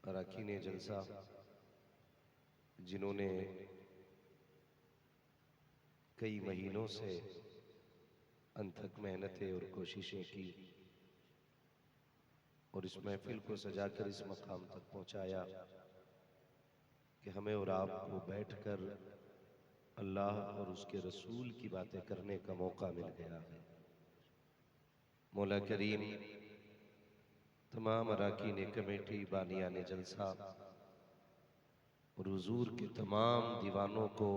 अरकान जलसा जिन्होंने कई महीनों से अनथक मेहनतें और कोशिशें की और इस महफिल को सजाकर इस मकाम तक पहुंचाया कि हमें और आपको बैठकर अल्लाह और उसके रसूल की बातें करने का मौका मिल गया है। मौला करीम तमाम अरकान कमेटी, बानियान जलसा और हुजूर के तमाम दीवानों को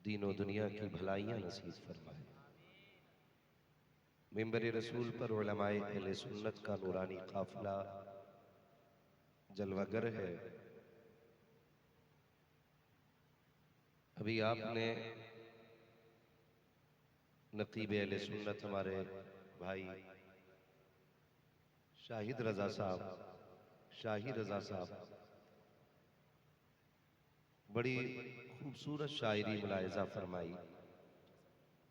दीन और दुनिया की भलाइयाँ नसीब फरमाए। मिंबर रसूल पर उलमाए अहले सुन्नत का नूरानी काफिला जलवागर है। अभी आपने नकीब अहले सुन्नत हमारे भाई शाहिद रजा साहब बड़ी खूबसूरत शायरी मुलाहिजा फरमाई।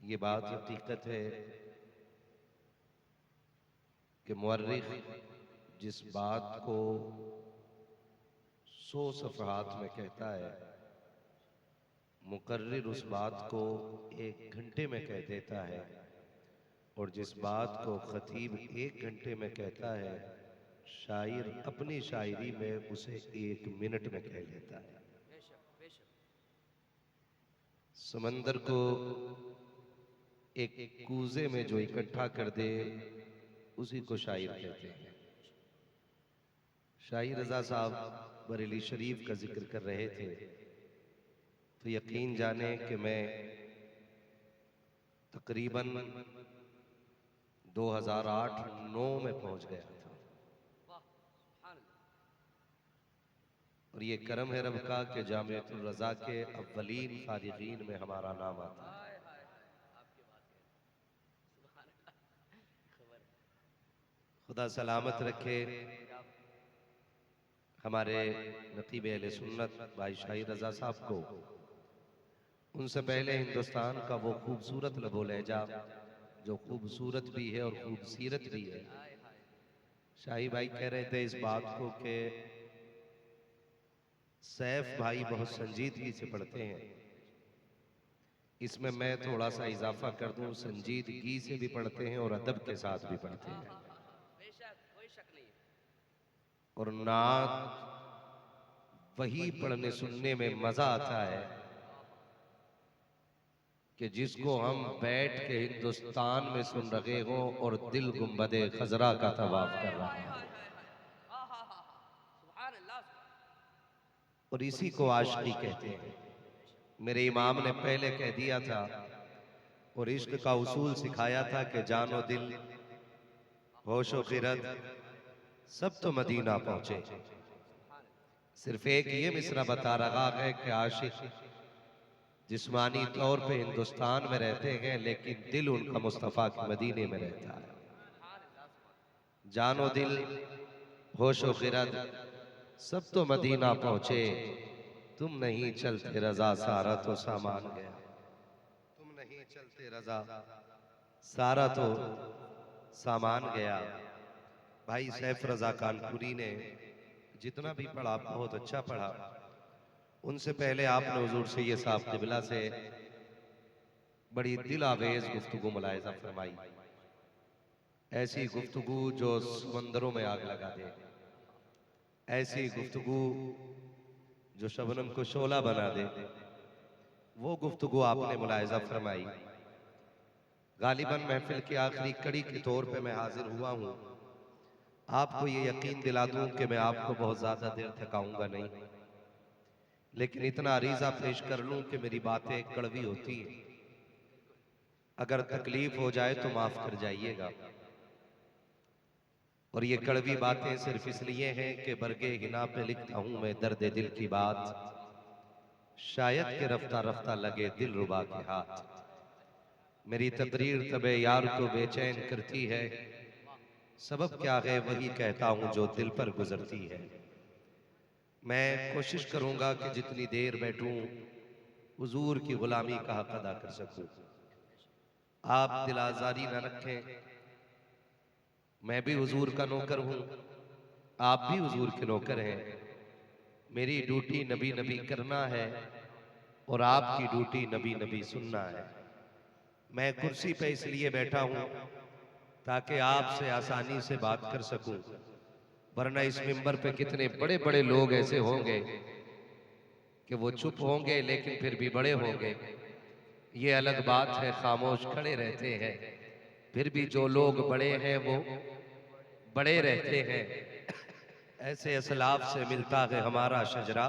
ये बात हकीकत है कि मुअर्रिख जिस बात को 100 सफ़हात में कहता है, मुकर्रिर उस बात को 1 घंटे में कह देता है, और जिस बात को खतीब 1 घंटे में कहता है, शायर अपनी शायरी में उसे 1 मिनट में कह लेता है। समंदर को एक कूजे में जो इकट्ठा कर दे उसी को शायर कहते हैं। शाहिद रजा साहब बरेली शरीफ का जिक्र कर रहे थे, तो यकीन जाने कि मैं तकरीबन 2008-9 में पहुंच गया था। और ये करम है रब का कि जामिअतुल रज़ा के अव्वलीन फारिगीन में हमारा नाम आता है। खुदा सलामत रखे हमारे नकीब अहले सुन्नत भाई शाहिद रजा साहब को। उनसे पहले हिंदुस्तान का वो खूबसूरत लबो लहजा जो खूबसूरत भी है और खूबसीरत भी है। शाही भाई कह रहे थे इस बात को कि सैफ भाई बहुत संजीदगी से पढ़ते हैं। इसमें मैं थोड़ा सा इजाफा कर दूं, संजीदगी से भी पढ़ते हैं और अदब के साथ भी पढ़ते हैं। और नात वही पढ़ने सुनने में मजा आता है कि जिसको हम बैठ के हिंदुस्तान में सुन रहे हो और दिल गुंबदे खजरा का तवाफ कर रहा है। और इसी को आशिकी कहते हैं। मेरे इमाम ने पहले कह दिया था और इश्क का उसूल सिखाया था कि जानो दिल होशो खिरत सब तो मदीना पहुंचे। सिर्फ एक ये मिसरा बता रहा है कि आशिक जिस्मानी तौर पे हिंदुस्तान में रहते हैं लेकिन दिल उनका मुस्तफा के मदीने में रहता है। जानो दिल होशो खिरत सब तो मदीना पहुंचे, तुम नहीं चलते रजा सारा तो सामान गया। तुम नहीं चलते रजा सारा तो सामान गया। भाई सैफ रजा कानपुरी ने जितना भी पढ़ा बहुत अच्छा पढ़ा। उनसे पहले आपने हुजूर सैयद साहब क़िबला से बड़ी दिल आवेज गुफ्तगू मुलाहिजा फरमाई। ऐसी गुफ्तगू जो समंदरों में आग लगा दे, ऐसी गुफ्तगू जो शबनम को शोला बना दे, वो गुफ्तगू आपने मुलाहिजा फरमाई। गालिबन महफिल की आखिरी कड़ी के तौर पे मैं हाजिर हुआ हूँ। आपको ये यकीन दिला दूं कि मैं आपको बहुत ज्यादा देर थकाऊंगा नहीं, लेकिन इतना अरीजा पेश कर लूं कि मेरी बातें कड़वी होती हैं। अगर तकलीफ हो जाए तो माफ कर जाइएगा। और ये कड़वी बातें सिर्फ इसलिए हैं कि बरगे हिना पे लिखता हूं मैं दर्द दिल की बात, शायद के रफ्ता रफ्ता लगे दिल रुबा के हाथ। मेरी तकरीर तबे यार को बेचैन करती है, सबब क्या है वही कहता हूं जो दिल पर गुजरती है। मैं कोशिश करूंगा कि जितनी देर बैठूं हुजूर की गुलामी का हक अदा कर सकूं। आप दिल आजारी न रखें, मैं भी हुजूर का नौकर हूं। आप भी हुजूर के नौकर हैं। मेरी ड्यूटी नबी नबी करना है और आपकी ड्यूटी नबी नबी सुनना है। मैं कुर्सी पे इसलिए बैठा हूं ताकि आपसे आसानी से बात कर सकूं, वरना इस मिंबर पे कितने बड़े बड़े लोग ऐसे होंगे कि वो चुप होंगे लेकिन फिर भी बड़े होंगे। ये अलग बात है, खामोश खड़े रहते हैं, फिर भी जो लोग बड़े हैं वो बड़े रहते हैं। ऐसे असलाफ से मिलता है हमारा शजरा,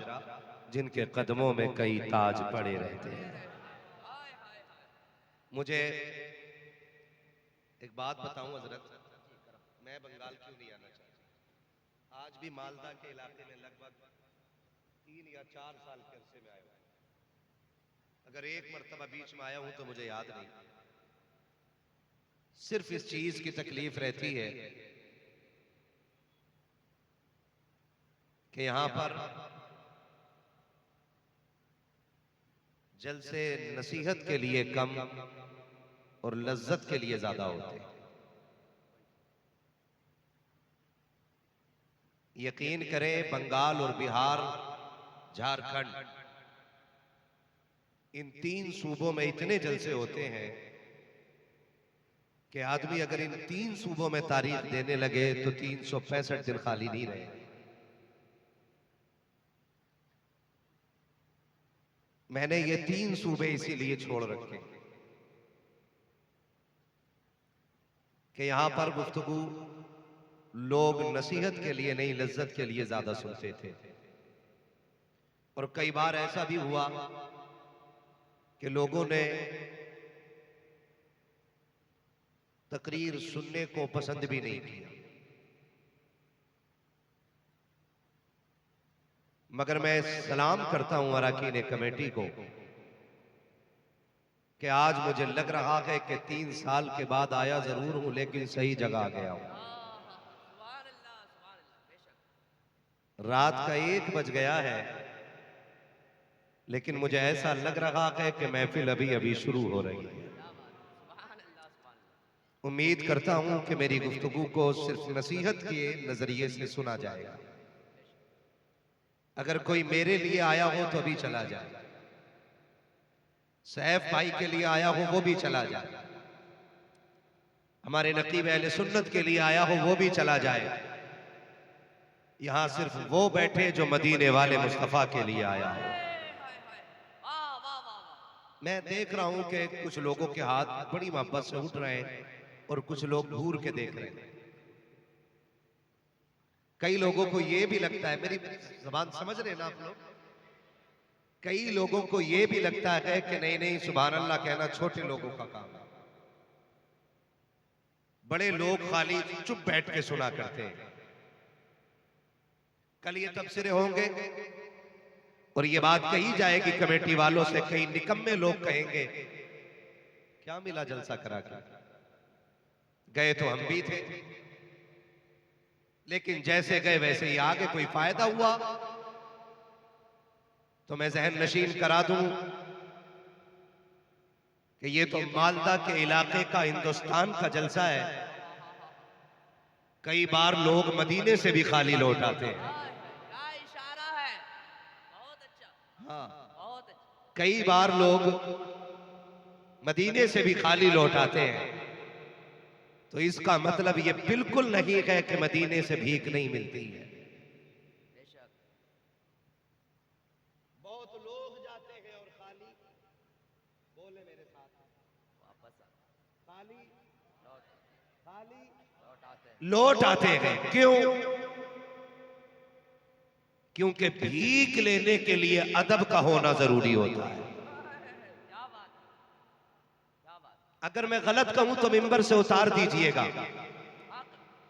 जिनके कदमों में कई ताज पड़े रहते हैं। मुझे एक बात बताऊं हजरत, मैं बंगाल क्यों नहीं आना चाहता। आज भी मालदा के इलाके में लगभग 3 या 4 साल के अरसे में आया हूं। अगर एक मर्तबा बीच में आया हूं तो मुझे याद नहीं। सिर्फ इस चीज की तकलीफ रहती है कि यहां पर जलसे नसीहत के लिए कम और लज्जत के लिए ज्यादा होते हैं। यकीन करें, बंगाल और बिहार, झारखंड, इन 3 सूबों में इतने जलसे होते हैं कि आदमी अगर इन 3 सूबों में तारीख देने लगे तो 365 दिन खाली नहीं रहे। मैंने ये 3 सूबे इसीलिए छोड़ रखे कि यहां पर गुफ्तगू लोग नसीहत के लिए नहीं, लज्जत के लिए ज्यादा सुनते थे। और कई बार ऐसा भी हुआ कि लोगों ने तकरीर सुनने को पसंद भी नहीं किया। मगर मैं सलाम करता हूं अरकान कमेटी को कि आज मुझे लग रहा है कि 3 साल के बाद आया जरूर हूं, लेकिन सही जगह आ गया हूं। रात का 1 बज गया है, लेकिन मुझे ऐसा लग रहा है कि महफिल अभी अभी शुरू हो रही है। उम्मीद करता हूं कि मेरी गुफ्तगू को सिर्फ नसीहत के नजरिए से सुना जाएगा। अगर कोई मेरे लिए आया हो तो अभी चला जाए, सैफ भाई के लिए आया हो वो भी चला जाए, हमारे नकीब अहले सुन्नत के लिए आया हो वो भी चला जाए। यहां सिर्फ वो बैठे जो मदीने वाले मुस्तफा के लिए आया हो। मैं देख रहा हूं कि कुछ लोगों के हाथ बड़ी मोहब्बत से उठ रहे हैं और कुछ लोग घूर के देख रहे हैं। कई लोगों को यह भी लगता है, मेरी जबान समझ रहे हैं ना आप लोग, कई लोगों को यह भी लगता है कि नहीं नहीं, सुभान अल्लाह कहना छोटे लोगों का काम है, बड़े लोग खाली चुप बैठ के सुना करते हैं। कल ये तबसरे होंगे और ये बात कही जाएगी कमेटी वालों से, कई निकम्मे लोग कहेंगे क्या मिला जलसा करा के, गए तो हम भी थे, लेकिन जैसे गए वैसे ही आगे, कोई फायदा हुआ? तो मैं जहन नशीन करा दूं कि ये तो मालदा के इलाके का, हिंदुस्तान का जलसा है। कई बार लोग मदीने से भी खाली लौट आते हैं। हाँ, कई बार लोग मदीने से भी खाली लौट आते हैं। तो इसका मतलब ये बिल्कुल नहीं है कि मदीने से भीख नहीं मिलती है। बहुत लोग जाते हैं और खाली, बोले मेरे साथ, वापस खाली लौट आते हैं। क्यों? क्योंकि भीख लेने के लिए अदब का होना जरूरी होता है। अगर मैं गलत कहूं तो मिंबर से उतार दीजिएगा,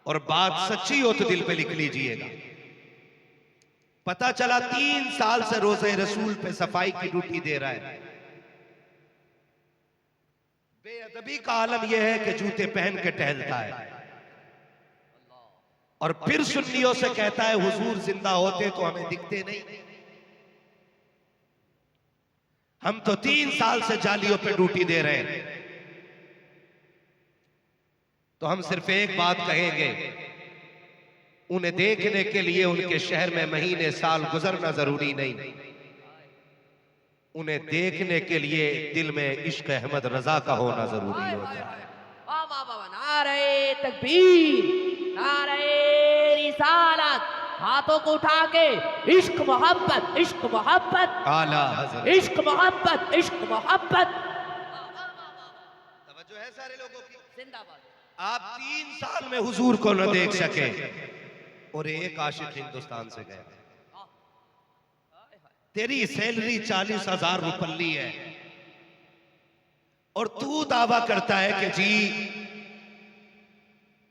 और बात सच्ची हो तो दिल पे लिख लीजिएगा। पता चला 3 साल से रोज़े रसूल पे सफाई की ड्यूटी दे रहा है। बेअदबी का आलम यह है कि जूते पहन के टहलता है और फिर सुन्नियों से कहता है हुजूर जिंदा होते तो हमें दिखते नहीं। हम तो 3 साल से जालियों पे ड्यूटी दे रहे हैं। तो हम सिर्फ एक बात कहेंगे उन्हें देखने के लिए उनके शहर में महीने साल गुजरना जरूरी नहीं, उन्हें देखने के लिए दिल में इश्क अहमद रजा का होना जरूरी होता है। वाह वाह वाह, नारे तकबीर, नारे रिसालत, हाथों को उठा के इश्क मोहब्बत, इश्क मोहब्बत, आला हज़रत, इश्क मोहब्बत, इश्क मोहब्बत। तवज्जो है सारे लोगों की। जिंदाबाद। आप 3 साल में हुजूर को न देख सके और एक आशिक हिंदुस्तान से गया। तेरी सैलरी 40,000 रुपल्ली है और तू दावा करता है कि जी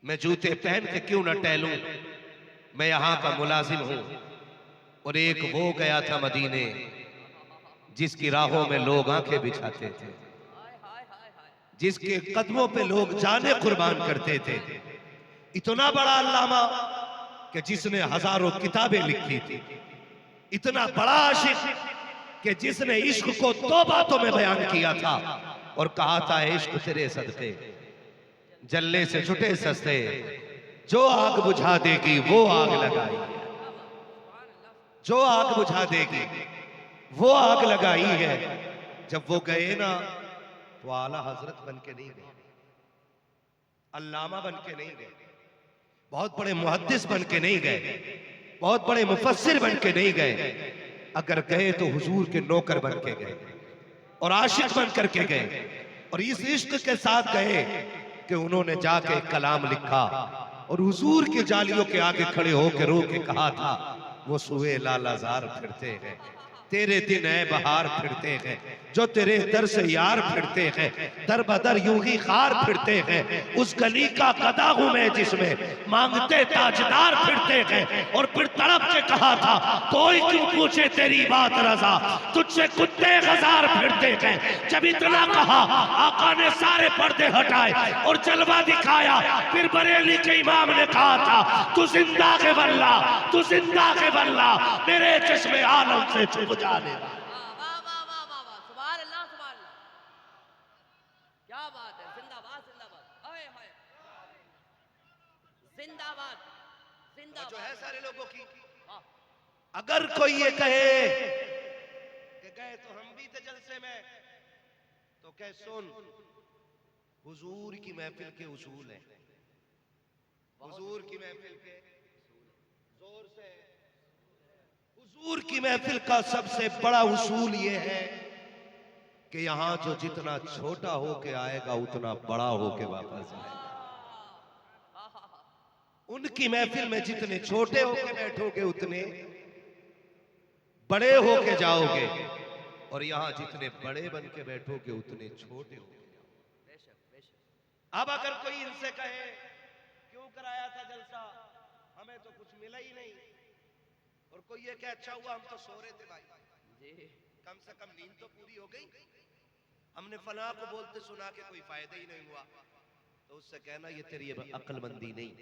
मैं जूते पहन के क्यों न टहलूं, मैं यहां का मुलाजिम हूं। और एक वो गया था मदीने जिसकी राहों में लोग आंखें बिछाते थे, जिसके कदमों पे लोग जाने कुर्बान करते थे। इतना बड़ा अल्लामा कि जिसने हजारों किताबें लिखी थी, इतना बड़ा आशिक कि जिसने इश्क को 2 बातों में बयान किया था और कहा था इश्क तेरे सदके जलने से छुटे सस्ते, जो आग बुझा देगी वो आग लगाई, जो आग बुझा देगी वो आग लगाई है। जब वो गए ना तो आला हजरत बन के नहीं गए, अल्लामा बन के नहीं गए, बहुत बड़े मुहद्दिस बन के नहीं गए, बहुत बड़े मुफस्सिर बन के नहीं गए। अगर गए तो हुजूर के नौकर बन के गए और आशिक बन करके गए। और इस इश्क के साथ गए कि उन्होंने जाके कलाम लिखा और हुजूर की जालियों के आगे खड़े होकर रो के कहा था, वो सुए लालाजार फिरते हैं, तेरे दिन है बहार फिरते हैं, जो तेरे दर से यार फिरते हैं, दर बदर यूं ही खार फिरते हैं। उस गली का गदा हूं मैं जिसमें मांगते ताजदार फिरते हैं। और फिर तड़प के कहा था, कोई क्यों पूछे तेरी बात रजा, तुझसे कुत्ते हजार फिरते हैं। जब इतना कहा आका ने सारे पर्दे हटाए और जलवा दिखाया। फिर बरेली के इमाम ने कहा था, तू जिंदा के वल्ला, तू जिंदा के वल्ला, मेरे चश्मे आलम से छुप जाने। वाह वाह वाह वाह वाह, सुभान अल्लाह, सुभान अल्लाह, क्या बात है। जिंदाबाद जिंदाबाद, हाय हाय, जिंदाबाद जो जिंदाबाद। है सारे लोगों की। अगर कोई ये कहे कि गए तो हम भी थे जलसे में, तो कह सुन, हुजूर की महफिल के उसूल हैं, हुजूर की महफिल के जोर से, हुजूर की महफिल का सबसे बड़ा उसूल ये है कि यहां जो जितना छोटा होके आएगा उतना बड़ा होके वापस आएगा। उनकी महफिल में जितने छोटे होके बैठोगे उतने बड़े होके जाओगे, और यहां जितने बड़े बन के बैठोगे उतने छोटे होके जाओगे। अब अगर कोई इनसे कहे क्यों कराया था जलसा, हमें तो कुछ मिला ही नहीं, और कोई ये कहे अच्छा हुआ हम तो सो रहे थे भाई, कम से कम नींद तो पूरी हो गई, हमने फलां को बोलते सुना के कोई फायदा ही नहीं हुआ, तो उससे कहना ये तेरी अक्लमंदी नहीं,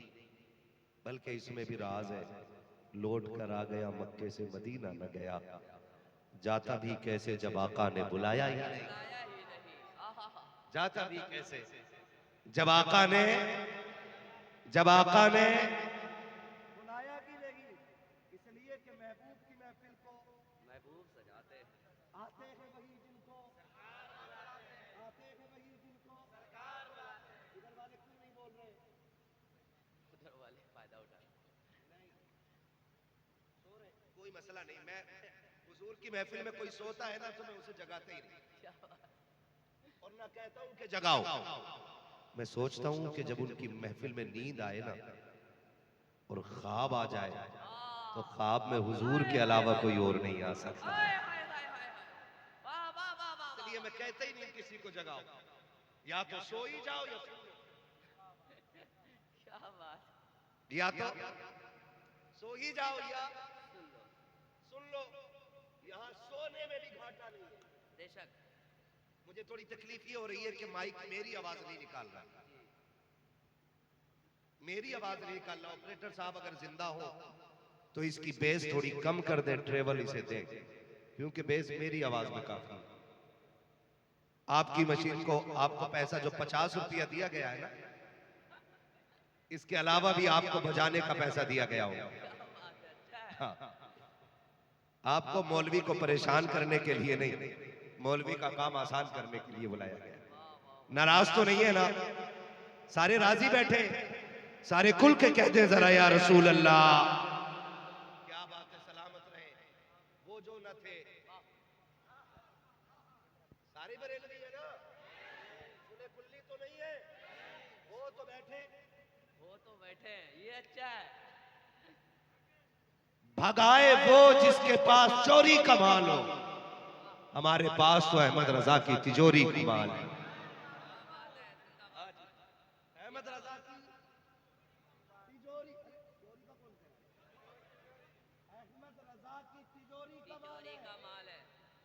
बल्कि इसमें भी राज है। लौट कर आ गया मक्के से मदीना न गया, जाता भी कैसे जब आका ने बुलाया ही नहीं, जाता भी कैसे जब आका ने बुलाया भी नहीं। इसलिए कि महबूब की महफिल को महबूब सजाते हैं, आते हैं वही जिनको, आते हैं वही जिनको सरकार बुलाते हैं। इधर वाले क्यों नहीं बोल रहे, उधर वाले फायदा उठा नहीं सो रहे, कोई मसला नहीं। मैं हुजूर की महफिल में कोई सोता है ना तो मैं उसे जगाते ही नहीं, और ना कहता हूं कि जगाओ। मैं सोचता हूं कि जब उनकी महफिल में नींद आए ना और ख्वाब आ जाए, तो ख्वाब में हुजूर के अलावा कोई और नहीं आ सकता। इसलिए मैं कहता ही नहीं किसी को जगाओ, या तो सो ही जाओ या सुन लो, क्या बात, या तो सो ही जाओ या सुन लो। यहाँ सोने में भी घाटा नहीं है। बेशक। मुझे थोड़ी तकलीफ ये हो रही है कि माइक मेरी आवाज नहीं निकाल रहा, मेरी आवाज नहीं निकाल रहा। ऑपरेटर साहब अगर जिंदा हो तो इसकी बेस थोड़ी कम कर दे, ट्रेवल इसे दे, क्योंकि बेस मेरी आवाज में काफी है। आपकी मशीन को आपको पैसा जो 50 रुपया दिया गया है ना, इसके अलावा भी आपको बजाने का पैसा दिया गया होगा। हाँ, आपको मौलवी को परेशान करने के लिए नहीं, मौलवी का काम आसान करने के लिए बुलाया गया। नाराज तो नहीं है ना? सारे राजी बैठे, सारे खुल के कहते जरा या रसूल अल्लाह। क्या बात है, सलामत रहे। वो जो न थे सारे बरेलवी है ना, सुने कुल्ली तो नहीं है। वो तो बैठे, ये अच्छा है। भगाए वो जिसके पास चोरी का माल हो, हमारे पास तो अहमद रजा की तिजोरी का माल है। अहमद रजा की तिजोरी, अहमद रजा की तिजोरी का माल है।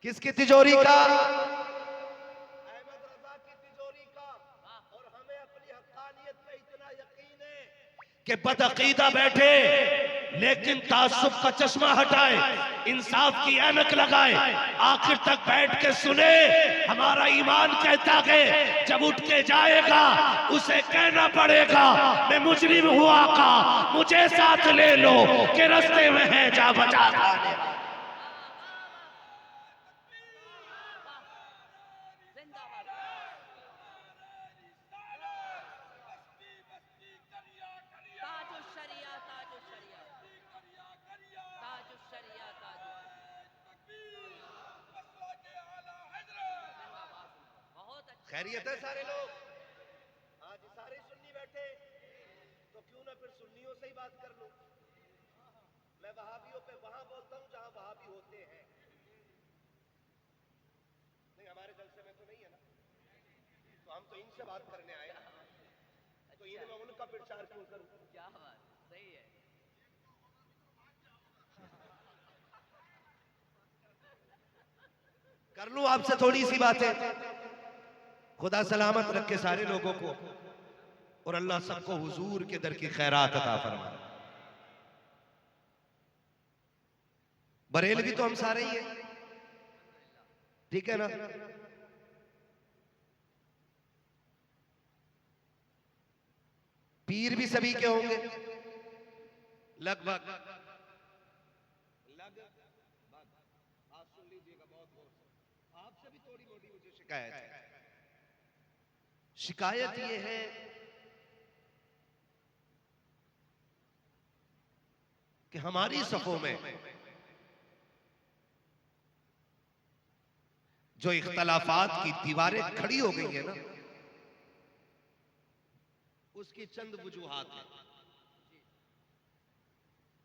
किसकी तिजोरी का? अहमद रजा की तिजोरी का। और हमें अपनी हक्कानियत पे इतना यकीन है कि बदअकीदा बैठे लेकिन तासुब का चश्मा हटाए, इंसाफ की ऐनक लगाए, आखिर तक बैठ के सुने। हमारा ईमान कहता है जब उठ के जाएगा उसे कहना पड़ेगा मैं मुजरिम हुआ का, मुझे साथ ले लो कि रास्ते में है जा बचा खाने। खैरियत है सारे लोग? आज सारे सुन्नी बैठे, तो क्यों ना फिर सुन्नियों से ही बात कर लूं। मैं वहाबियों पे वहां बोलता हूं जहां वहाबी होते हैं। नहीं, हमारे जलसे में तो नहीं है ना, तो हम तो इनसे बात करने आए ना, तो इनमें उनका प्रचार क्यों करूं? क्या बात, सही है। कर लूं आपसे थोड़ी सी बातें। खुदा सलामत रखे सारे लोगों को, और अल्लाह सबको हुजूर के दर की खैरात अता फरमाए। बरेलवी तो हम सारे ही हैं, ठीक है ना? पीर भी सभी के होंगे लगभग। आप सुन लीजिएगा बहुत गौर से, आपसे भी थोड़ी मोटी मुझे शिकायत है। शिकायत ये है कि हमारी सफों में जो इख्तलाफात की दीवारें खड़ी हो गई है ना, उसकी चंद वजूहात हैं।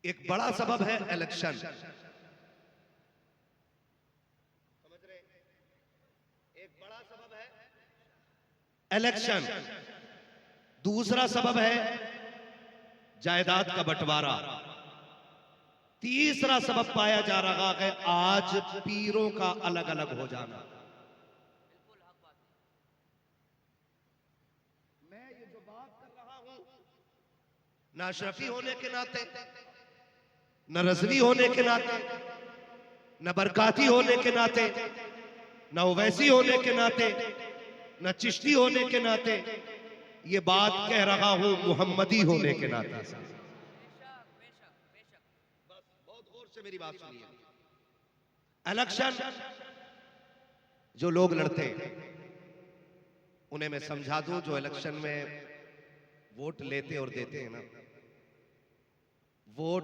एक बड़ा सबब है इलेक्शन, समझ रहे? एक बड़ा सबब है इलेक्शन, दूसरा सबब है जायदाद का बंटवारा, तीसरा सबब पाया जा रहा है आज पीरों का अलग अलग हो जाना। मैं ये जो बात कर रहा हूं, ना अशरफी होने के नाते, न रज़वी होने के नाते, न बरकाती होने के नाते, न ओवैसी होने के नाते, न चिश्ती होने के नाते, ये बात कह रहा हूं मुहम्मदी होने के नाते। बस बहुत गौर से मेरी बात सुनिए। इलेक्शन जो लोग लड़ते उन्हें मैं समझा दूं, जो इलेक्शन में वोट लेते और देते हैं ना, वोट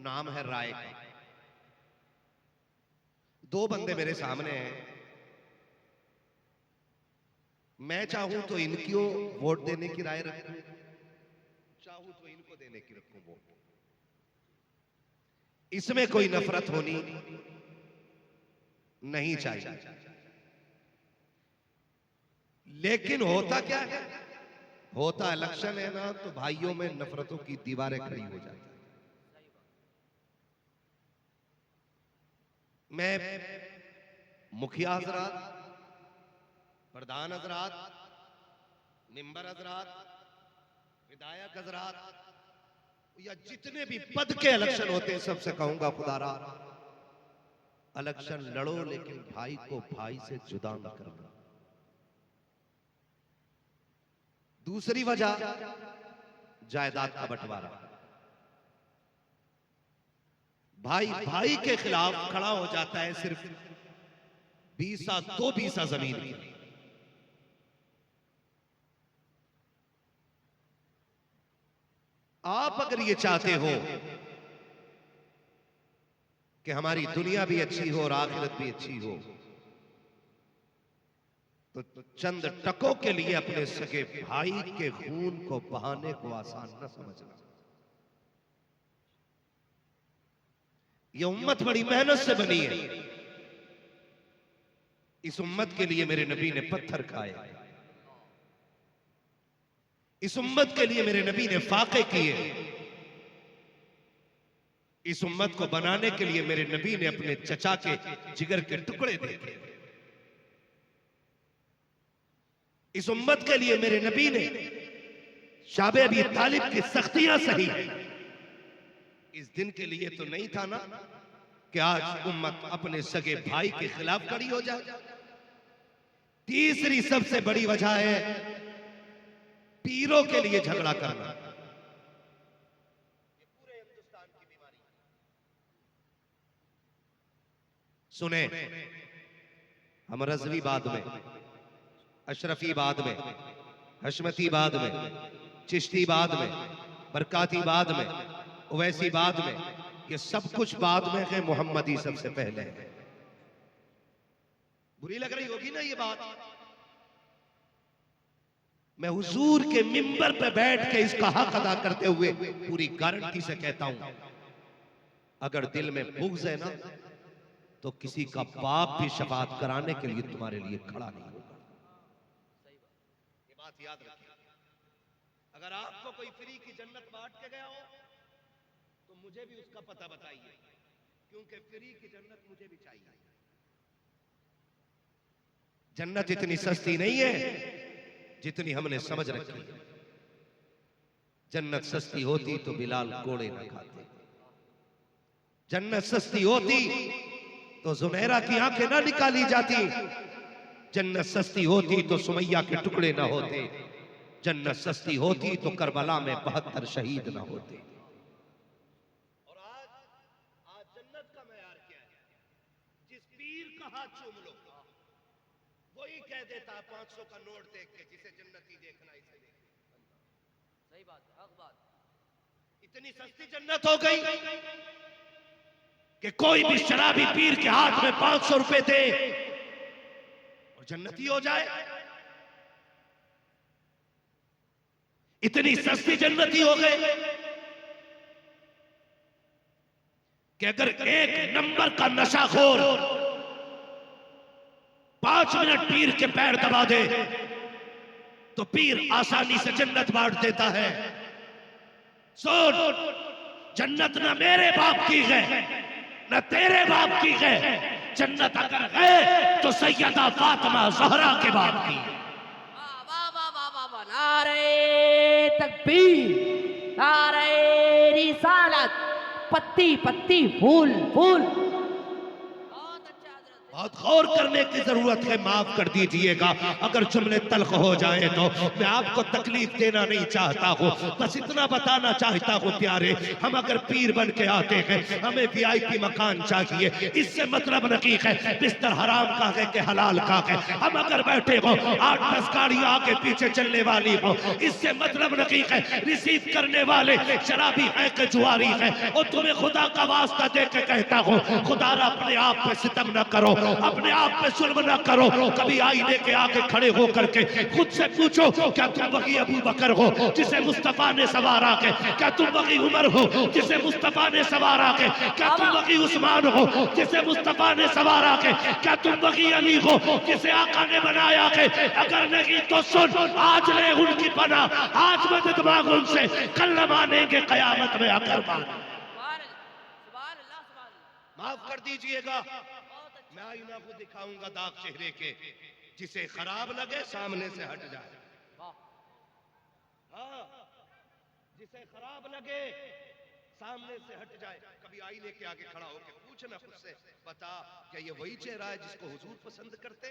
नाम है राय का। दो बंदे मेरे सामने हैं, मैं चाहूं तो इनको वोट देने की राय रखूं, चाहूं तो इनको देने की रखूं वोट। इसमें कोई नफरत होनी नहीं चाहिए। लेकिन होता क्या है, होता इलेक्शन है ना, तो भाइयों में नफरतों की दीवारें खड़ी हो जाती हैं। मैं मुखिया हजरात, प्रधान हजरात, मिंबर हजरात, विधायक हजरात, या जितने भी पद के इलेक्शन होते हैं सबसे कहूंगा खुदारा, इलेक्शन लड़ो लेकिन भाई को भाई से जुदा न करना। दूसरी वजह जायदाद का बंटवारा। भाई भाई के खिलाफ खड़ा हो जाता है सिर्फ 2 बीसा जमीन की। आप अगर ये चाहते हो कि हमारी दुनिया भी अच्छी हो और आखिरत भी अच्छी हो, तो चंद टकों के लिए अपने सगे भाई के खून को बहाने को आसान न समझना। यह उम्मत बड़ी मेहनत से बनी है। इस उम्मत के लिए मेरे नबी ने पत्थर खाए, इस उम्मत के लिए मेरे नबी ने फाके किए, इस उम्मत को बनाने के लिए मेरे नबी ने अपने चचा के जिगर के टुकड़े देखे। इस उम्मत के लिए मेरे नबी ने शाबे अबी तालिब की सख्तियां सही। इस दिन के लिए तो नहीं था ना कि आज उम्मत अपने सगे भाई के खिलाफ खड़ी हो जाए। तीसरी सबसे बड़ी वजह है पीरों के लिए झगड़ा करना। ये पूरे हिंदुस्तान की बीमारी। सुने, हम रज़वी बाद में, अशरफी बाद में, हशमती बाद में, चिश्ती बाद में, बरकाती बाद में, उवैसी बाद में, ये सब कुछ बाद में है, मोहम्मदी सबसे पहले है। बुरी लग रही होगी ना ये बात? मैं हुजूर के मिंबर पे बैठ के इसका हक अदा करते हुए पूरी गारंटी से कहता हूं, अगर दिल में बुग़्ज़ है ना, तो किसी का बाप भी शफाअत कराने के लिए तुम्हारे लिए खड़ा नहीं होगा। ये बात याद रखिए। अगर आपको कोई फ्री की जन्नत बांट के गया हो तो मुझे भी उसका पता बताइए, क्योंकि फ्री की जन्नत मुझे भी चाहिए। जन्नत इतनी सस्ती नहीं है जितनी हमने समझ रखी है। जन्नत सस्ती होती तो बिलाल कोड़े न खाते। जन्नत सस्ती होती तो जुनैरा की आंखें ना निकाली जाती। जन्नत सस्ती होती तो सुमैया के टुकड़े ना होते। जन्नत सस्ती होती तो करबला में 72 शहीद ना होते। और आज जन्नत का मेयार क्या है? जिस पीर का हाथ चूम लो वही कह देता 500 का नोट देख के जिसे जन्नती देखना इसे देख। सही बात है, हक बात। इतनी सस्ती जन्नत हो गई कि कोई भी शराबी पीर के हाथ में 500 रुपए दे और जन्नती हो जाए। इतनी सस्ती जन्नती हो गए कि अगर एक नंबर का नशाखोर 5 मिनट पीर के पैर दबा दे तो पीर आसानी से जन्नत बांट देता है। सुन, जन्नत ना मेरे बाप की है न तेरे बाप की है। जन्नत अगर है तो सैयदा फातिमा ज़हरा के बाप की। वाह वाह वाह वाह वाह वाह, नारे तकबीर, नारे रिसालत, पत्ती पत्ती फूल फूल। बहुत अच्छा हजरत। बहुत गौर करने की जरूरत है। माफ कर दीजिएगा अगर जुमले तल्ख हो जाए तो। मैं आपको तकलीफ देना नहीं चाहता हूँ, बस इतना बताना चाहता हूँ प्यारे, हम अगर पीर बन के आते हैं हमें VIP मकान चाहिए। इससे मतलब नहीं है बिस्तर हराम का है कि हलाल का है। हम अगर बैठे हो 8-10 गाड़ियां आगे पीछे चलने वाली हो, इससे मतलब नहीं है रिसीव करने वाले शराबी है कि जुआरी है। और तुम्हें खुदा का वास्ता दे के कहता हूँ, खुदारा अपने आप पे सितम न करो, अपने आप पे जुल्म न करो। कभी आईने के आगे खड़े हो करके खुद से पूछो, क्या तुम वही अबू बकर हो जिसे मुस्तफा ने सवारा के? क्या तुम वही उमर हो जिसे मुस्तफा ने सवारा के? क्या तुम वही उस्मान हो जिसे मुस्तफा ने सवारा के? क्या तुम वही अली हो जिसे आका ने बनाया के? अगर नहीं तो सुन, आज ले उनकी पनाह, आज मदद मांग उनसे, कल न मानेंगे कयामत में अकर मान। माफ कर दीजिएगा, मैं आईना को दिखाऊंगा दाग चेहरे के, जिसे खराब लगे सामने से हट जाए। हाँ, जिसे खराब लगे सामने से हट जाए। कभी आईने के आगे खड़ा होकर पूछना खुद से, बता क्या ये वही चेहरा है जिसको हुजूर पसंद करते?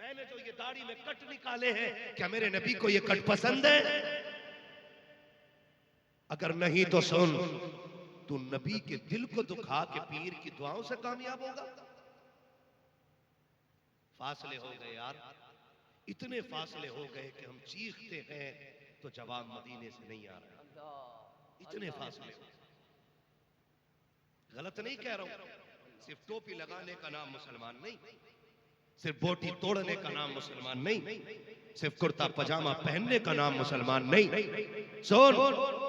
मैंने जो ये दाढ़ी में कट निकाले हैं, क्या मेरे नबी को ये कट पसंद है? अगर नहीं तो सुन, तू नबी के दिल को दुखा के पीर की दुआओं से कामयाब होगा। फासले हो गए यार, इतने फासले हो गए कि हम चीखते हैं तो जवाब मदीने से नहीं आ रहा। इतने फासले हो। गलत नहीं कह रहा हूं, सिर्फ टोपी लगाने का नाम मुसलमान नहीं, सिर्फ बोटी तोड़ने का नाम मुसलमान नहीं, सिर्फ कुर्ता पजामा पहनने का नाम मुसलमान नहीं। सुन,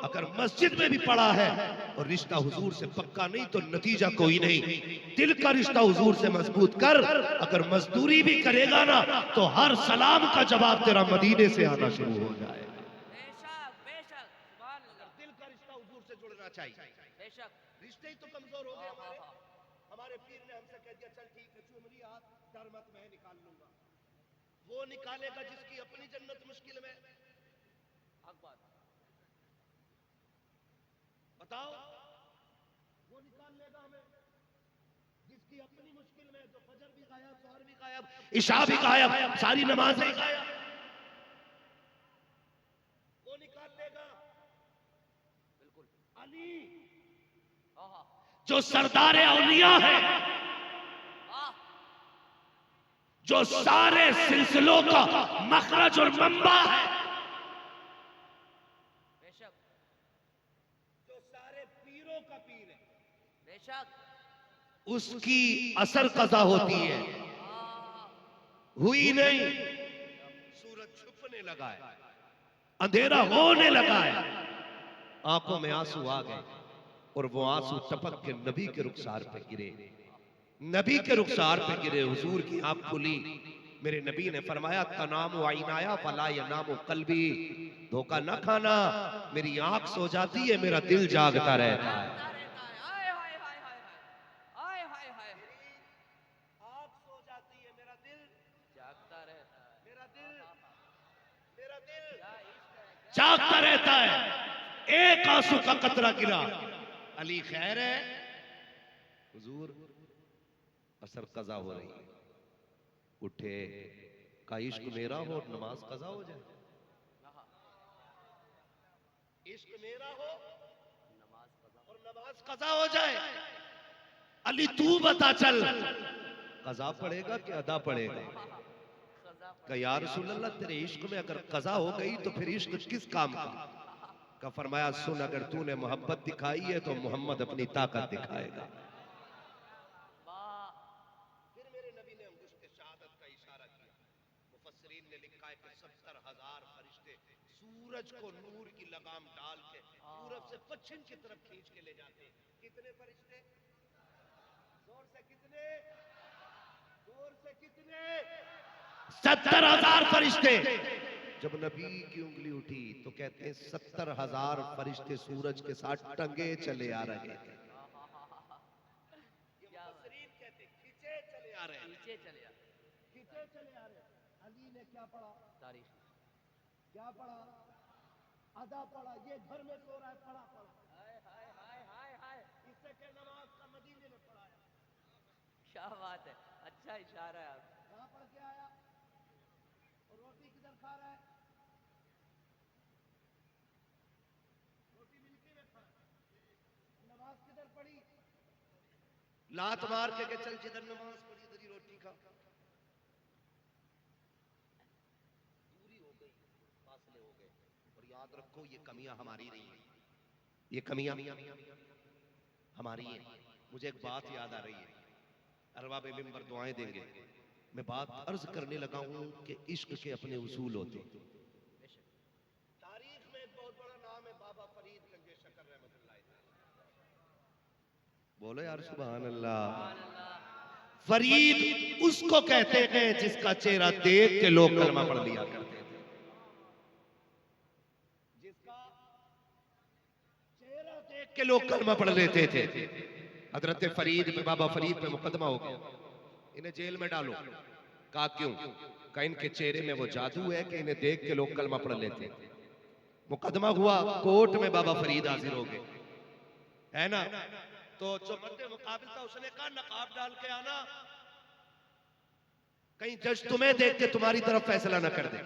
अगर मस्जिद में भी पड़ा है और रिश्ता हुजूर से पक्का नहीं तो नतीजा कोई नहीं। दिल का रिश्ता हुजूर से मजबूत कर। अगर मजदूरी भी करेगा ना तो हर सलाम का जवाब तेरा मदीने से आना शुरू हो जाएगा। बेशक बेशक, सुभान अल्लाह। दिल का रिश्ता हुजूर से जुड़ना चाहिए। बेशक रिश्ते ही तो कमजोर हो गए हमारे। हमारे पीर ने हमसे कह दिया चल ठीक है चूम लिया हाथ, डर मत मैं निकाल लूंगा। वो निकालेगा जिसकी अपनी जन्नत मुश्किल में। अकबर बताओ, वो निकाल लेगा हमें जिसकी अपनी मुश्किल में, जो फजर भी गायब, जोहर भी गायब, इशा भी गायब, सारी नमाजें ही गायब, वो निकाल लेगा। बिल्कुल। अली आहा जो सरदार औलिया है, आह जो सारे सिलसिलों का मखरज और मंबा है, बेशक जो सारे पीरों का पीर है, बेशक। उसकी असर कज़ा होती है। हुई नहीं, सूरज छुपने लगा है, अंधेरा होने लगा है, आंखों में आंसू आ गए और वो आंसू टपक के नबी के रुखसार पे गिरे, नबी के रुखसार पे गिरे। हुजूर की आंख खुली। मेरे नबी ने फरमाया तनाम आइनाया फला यनाम कल्बी, धोखा न खाना, मेरी आंख सो जाती है, मेरा दिल जागता रहता है। हाय हाय हाय हाय हाय हाय हाय, आंख सो जाती है, मेरा दिल जागता रहता है। मेरा दिल क्या इश्क है, क्या जागता रहता है। एक आंसू का कतरा गिरा, अली खैर है? हुजूर असर कज़ा हो रही है। उठे, का इश्क मेरा हो और नमाज कज़ा हो जाए। इश्क मेरा हो और नमाज कज़ा हो जाए। अली तू बता चल, कज़ा पड़ेगा कि अदा पड़ेगा? सजा का या रसूल अल्लाह, तेरे इश्क में अगर कज़ा हो गई तो फिर इश्क किस काम का? का फरमाया सुन, अगर तूने मोहब्बत दिखाई है तो मोहम्मद अपनी ताकत दिखाएगा। वाह। फिर मेरे नबी ने अंगुश्त शहादत का इशारा किया। मुफस्सिरीन ने लिखा है कि 70,000 फरिश्ते सूरज को नूर की लगाम डाल के पूरब से पश्चिम की तरफ खींच के ले जाते हैं। कितने फरिश्ते? जोर से कितने? जोर से कितने? 70,000 फरिश्ते। जब नबी की उंगली उठी तो कहते हैं 70,000 फरिश्ते सूरज के साथ टंगे चले आ रहे थे। क्या कहते खींचे चले आ रहे हैं, नीचे चले आ, खींचे चले आ रहे हैं। अली ने क्या पढ़ा? तारीख क्या पढ़ा? अदा पढ़ा। ये घर में सो रहा है, पढ़ा। हाय हाय हाय हाय हाय, इससे क्या नमाज का मदीने में पढ़ाया। क्या बात है, अच्छा इशारा है। कहां पढ़ के आया? और रोटी किधर खा रहा है? रोटी मिलके में खा। नमाज किधर पढ़ी? लात मार के चल, जिधर नमाज पढ़ी इधर ही रोटी खा। दूरी हो गई, फासले हो गए। और याद रखो ये कमियां हमारी नहीं है, ये कमियां हमारी है। मुझे एक बात याद आ रही है, अरबाब मिंबर दुआएं देंगे। मैं बात अर्ज करने लगा हूं कि इश्क के अपने उसूल होते हैं। तारीख में एक बहुत बड़ा नाम है बाबा फरीद गंजे शकर रहमतुल्लाह अलैह। बोलो यार सुभान अल्लाह। फरीद उसको कहते हैं जिसका चेहरा देख के लोग कलमा पढ़ लिया करते थे, जिसका चेहरा देख के लोग कलमा पढ़ लेते थे। हजरत फरीद पे, बाबा फरीद पे मुकदमा हो गया, इन्हें जेल में डालो। कहा क्यों? कहा इनके चेहरे में वो जादू है कि इन्हें देख के लोग कलमा पढ़ लेते। मुकदमा हुआ, कोर्ट में बाबा फरीद हाजिर हो गए, है ना? तो जो मर्द मुकाबिल था उसने कहा नकाब डाल के आना। कहीं जज तुम्हें देख के तुम्हारी तरफ फैसला ना कर दे।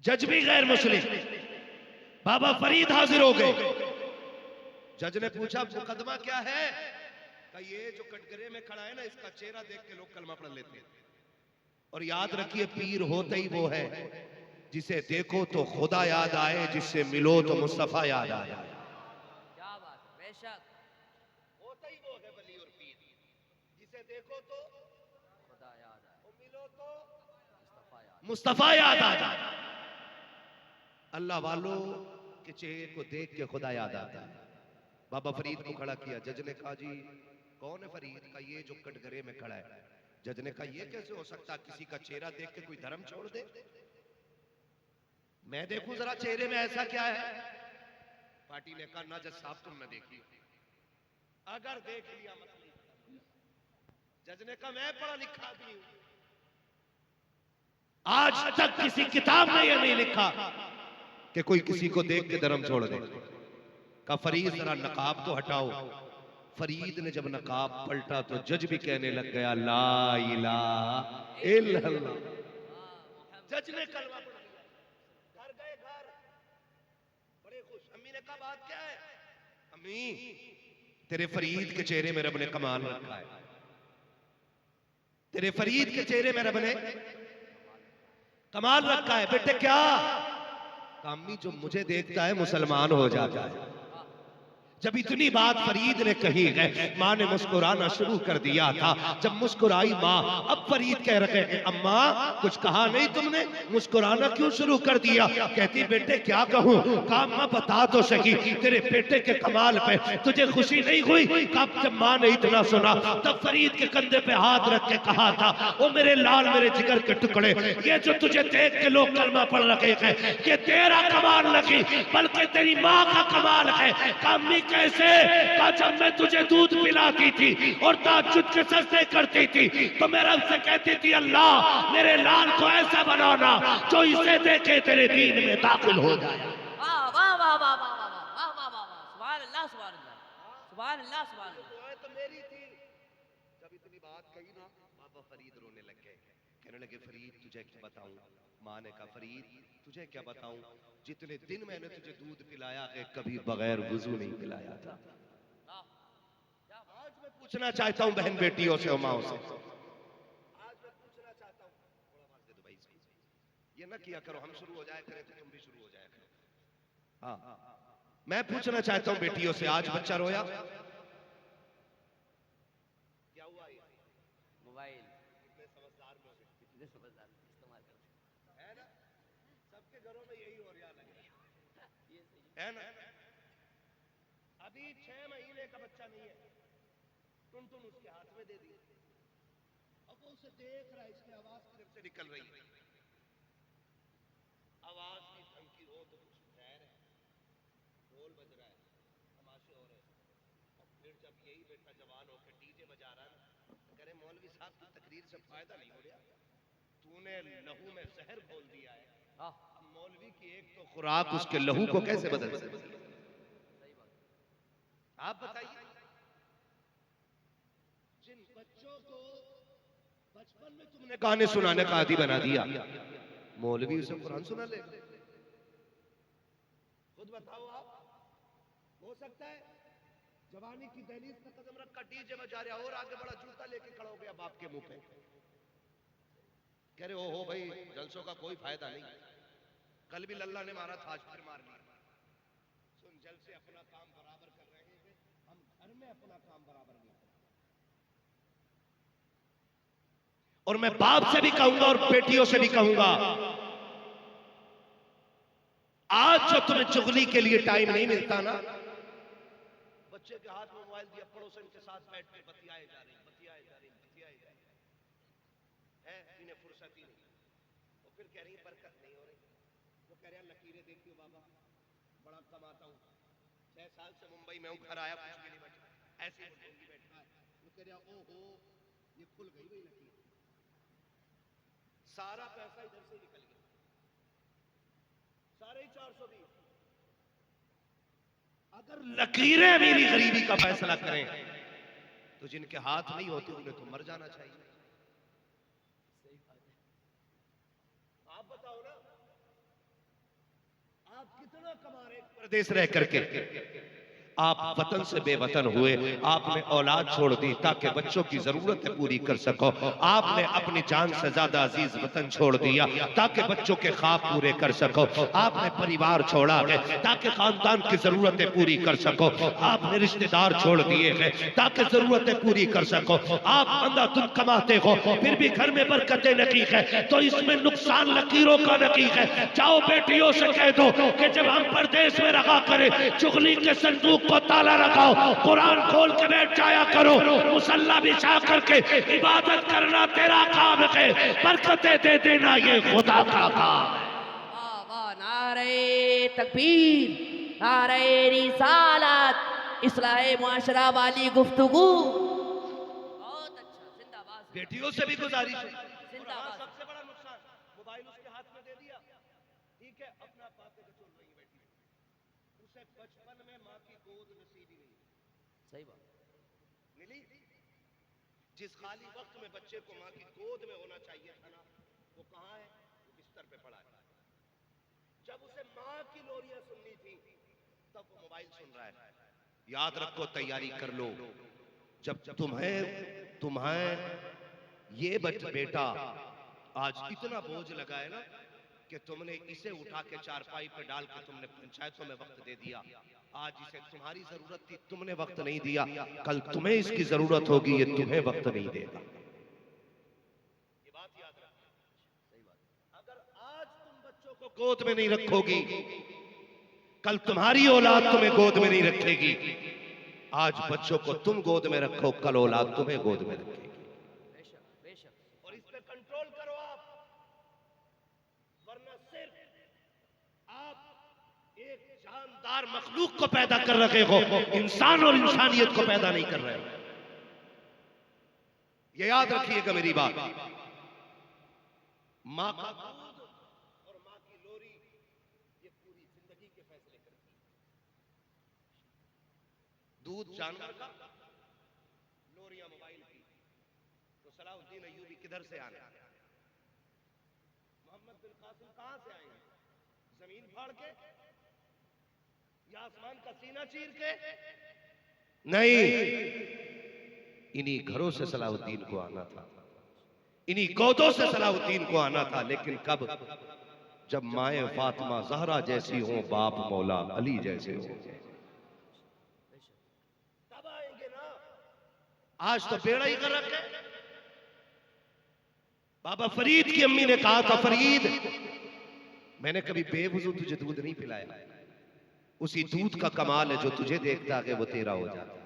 जज भी गैर मुस्लिम। बाबा फरीद हाजिर हो गए। जज ने पूछा मुकदमा क्या है? का ये जो कटघरे में खड़ा है ना, इसका चेहरा देख के लोग कलमा पढ़ लेते हैं। और याद रखिए, पीर होते ही वो है जिसे देखो तो खुदा याद आए, जिससे मिलो तो मुस्तफा याद आए। क्या बात है, बेशक होता ही वो है वली और पीर, जिसे देखो तो खुदा याद आए, और मिलो तो मुस्तफा याद मुस्तफा याद आ जाए। अल्लाह वालों के चेहरे को देख के खुदा याद आता है। बाबा फरीद को खड़ा किया। जज ने कहा जी कौन है फरीद? का ये जो कटघरे में खड़ा है। जज ने कहा ये कैसे हो सकता, किसी का चेहरा देख के कोई धर्म छोड़ दे? मैं देखूं जरा चेहरे में ऐसा क्या है। पार्टी ने कहा ना जज साहब तुम न देखिए, अगर देख लिया मतलब। जज ने कहा मैं पढ़ा लिखा भी हूं, आज तक किसी किताब में यह नहीं लिखा कि कोई किसी को देख के धर्म छोड़ दे। का फरीद जरा नकाब तो हटाओ। फरीद ने जब नकाब पलटा तो जज भी कहने लग गया ला इलाहा इल्लल्लाह। जज ने कलमा पढ़ लिया। घर गए, घर बड़े खुश। अम्मी ने कहा बात क्या है? अम्मी तेरे फरीद के चेहरे में रब ने कमाल रखा है। तेरे फरीद के चेहरे में रब ने कमाल रखा है। बेटे क्या? अम्मी जो मुझे देखता है मुसलमान हो जाता है। जब इतनी बात फरीद ने कही है, माँ ने मुस्कुराना शुरू कर दिया था। जब मुस्कुराई माँ, अब फरीद कह रहे हैं अम्मा कुछ कहा नहीं तुमने, मुस्कुराना क्यों शुरू कर दिया? कहती बेटे क्या कहूँ? कहा अम्मा बता तो सही, तेरे बेटे के कमाल पे तुझे खुशी नहीं हुई? कब जब माँ ने इतना सुना तब फरीद के कंधे पे हाथ रख के कहा था ओ मेरे लाल मेरे जिगर के टुकड़े, ये जो तुझे देख के लोग कलमा पढ़ रहे हैं ये तेरा कमाल नहीं बल्कि तेरी माँ का कमाल है। अम्मी कैसे? कहा जब मैं तुझे दूध पिलाती थी और ताज्जुद के सजदे करती थी तो मैं रब से कहती थी अल्लाह मेरे लाल को ऐसा बनाना जो इसे देखे तेरे दीन में दाखिल हो जाए। वाह वाह वाह वाह वाह वाह वाह वाह वाह वाह, सुभान अल्लाह सुभान अल्लाह सुभान अल्लाह सुभान अल्लाह। तो मेरी थी। जब इतनी बात कही ना, बाबा फरीद रोने लग गए। कहने लगे फरीद तुझे क्या बताऊं? माँ ने कहा फरीद तुझे क्या बताऊं, जितने दिन मैंने तुझे दूध पिलाया है कभी बगैर वुजू नहीं पिलाया था। आज मैं पूछना चाहता हूं बहन बेटियों से और माओ से, आज मैं पूछना चाहता हूं, थोड़ा आवाज दे दो भाई इसको। ये ना किया करो हम शुरू हो जाया करें तो तुम भी शुरू हो जाया करो। हाँ मैं पूछना चाहता हूं बेटियों से, आज बच्चा रोया क्या हुआ? ये मोबाइल कितने समझदार लोग हैं, कितने समझदार इस्तेमाल करते है ना? सबके घरों में यही हो रहा है, ये सही है ना? अभी 6 महीने का बच्चा नहीं है, टुन उसके हाथ में दे दी। अब वो उसे देख रहा है, इसकी आवाज किधर से निकल रही है? आवाज की धमकी हो तो कुछ खैर है, ढोल बज रहा है, तमाशे हो रहे हैं। और फिर जब यही बेटा जवान होकर डीजे बजा रहा है, करे मौलवी साहब की तकरीर से फायदा नहीं हो रहा, तूने लहू में जहर घोल दिया है। अब मौलवी की एक तो खुराक उसके लहू को कैसे बदल सकती है? सही बात। आप बताइए। जिन बच्चों को बचपन में तुमने गाने सुनाने का आदी बना दिया, मौलवी उसे कुरान सुना ले। खुद बताओ आप, हो सकता है जवानी की दहलीज पे कदम रखकर डीजे बजा रहा और आगे बड़ा जूता लेके खड़ा हो गया बाप के मुंह पे, कह रहे हो भाई जलसों का कोई फायदा नहीं। कल भी लल्ला ने मारा था, आज फिर मार लिया। सुन जलसे अपना काम बराबर कर रहे हैं, हम घर में अपना काम बराबर नहीं कर रहे। और मैं बाप से भी कहूंगा और बेटियों से भी कहूंगा, आज जो तुम्हें चुगली के लिए टाइम नहीं मिलता ना, बच्चे के हाथ में मोबाइल दिया, पड़ोसन के साथ बैठ के बतियाए जा रहे हैं, बतियाए जा रहे हैं, बतियाए जा रहे हैं, इन्हें फुर्सत ही नहीं। और फिर कह रही है बरकत नहीं हो रही। वो कह रहे हैं लकीरें देखती हो बाबा, बड़ा कमाता हूँ, 6 साल से मुंबई में हूँ, घर आया कुछ भी नहीं बचा, ऐसे ही बैठा है। वो कह रहा ओहो ये खुल गई भाई लकीर, सारा पैसा इधर से निकल गया, सारे ही 420। अगर लकीरें मेरी गरीबी का फैसला करें तो जिनके हाथ नहीं होते उन्हें तो मर जाना चाहिए। कितना कमा रहे प्रदेश रह करके, आप वतन से बेवतन हुए, आपने औलाद छोड़ दी ताकि बच्चों की जरूरतें पूरी कर सको। आपने अपनी जान से ज्यादा अजीज वतन छोड़ दिया ताकि बच्चों के ख्वाब पूरे कर सको। आपने परिवार छोड़ा है ताकि खानदान की जरूरतें पूरी कर सको। आपने रिश्तेदार छोड़ दिए हैं ताकि जरूरतें पूरी कर सको। आप अंधाधुंध कमाते हो फिर भी घर में बरकतें नहीं है, तो इसमें नुकसान लकीरों का नहीं है। जाओ बेटियों से कह दो कि जब हम परदेश में रहा करें, चुगली के संदूक को ताला लगाओ, कुरान खोल के बैठ जाया करो, मुसल्ला बिछा करके इबादत करना तेरा काम है, बरकतें दे देना ये खुदा का काम है। वाह वाह, नारे तकबीर, नारे रिसालत, इस्लाहे मुआशरा वाली गुफ्तगू। बहुत अच्छा, जिंदाबाद बेटियों से भी गुजारिश है। जिंदाबाद। सबसे बड़ा नुकसान मोबाइल उसके हाथ में दे दिया, ठीक है, अपना बातें तो चल रही बेटी, उसे बचपन में माँ की गोद नसीब ही नहीं सही बात। मिली। जिस खाली वक्त में बच्चे को माँ की गोद में होना चाहिए था ना, वो कहाँ है? वो बिस्तर पे पड़ा है। जब उसे माँ की लोरियां सुननी थी तब वो मोबाइल सुन रहा है। याद रखो, तैयारी कर लो, जब तुम्हें ये बेटा आज इतना बोझ लगा है ना कि तुमने इसे उठा के चारपाई पे डाल के तुमने पंचायतों में वक्त दे दिया। आज इसे तुम्हारी जरूरत थी, तुमने वक्त नहीं दिया, कल तुम्हें इसकी जरूरत होगी, ये तुम्हें वक्त नहीं देगा। ये बात याद रखना। सही बात। अगर आज तुम बच्चों को गोद में नहीं रखोगी, कल तुम्हारी औलाद तुम्हें गोद में नहीं रखेगी। आज बच्चों को तुम गोद में रखो, कल औलाद तुम्हें गोद में रखेगी। बेशक बेशक। और इस पे कंट्रोल करो आप, वरना सिर्फ आप एक जानदार मखलूक को पैदा कर रहे हो, इंसान और इंसानियत को पैदा नहीं कर रहे हो। ये याद रखिएगा मेरी बात। माँ का दूध और माँ की लोरी ये पूरी जिंदगी के फैसले करती है। दूध जानवर का, लोरियां मोबाइल की। तो सलाहुद्दीन अय्यूबी किधर से आने? मोहम्मद बिन कासिम कहां से आएंगे? जमीन फाड़ के या आसमान का सीना चीर के? नहीं, इन्हीं घरों से सलाहुद्दीन को आना था, इन्हीं गोदों से सलाहुद्दीन को आना था। लेकिन कब? जब माए फातिमा जहरा जैसी हो, बाप मौला अली जैसे हो, तब आएंगे ना। आज तो बेड़ा ही गर्क है। बाबा फरीद की अम्मी ने कहा था, फरीद मैंने कभी बेवजू तुझे दूध नहीं पिलाया, उसी दूध का कमाल है जो तुझे देखता है वो तेरा हो जाता है।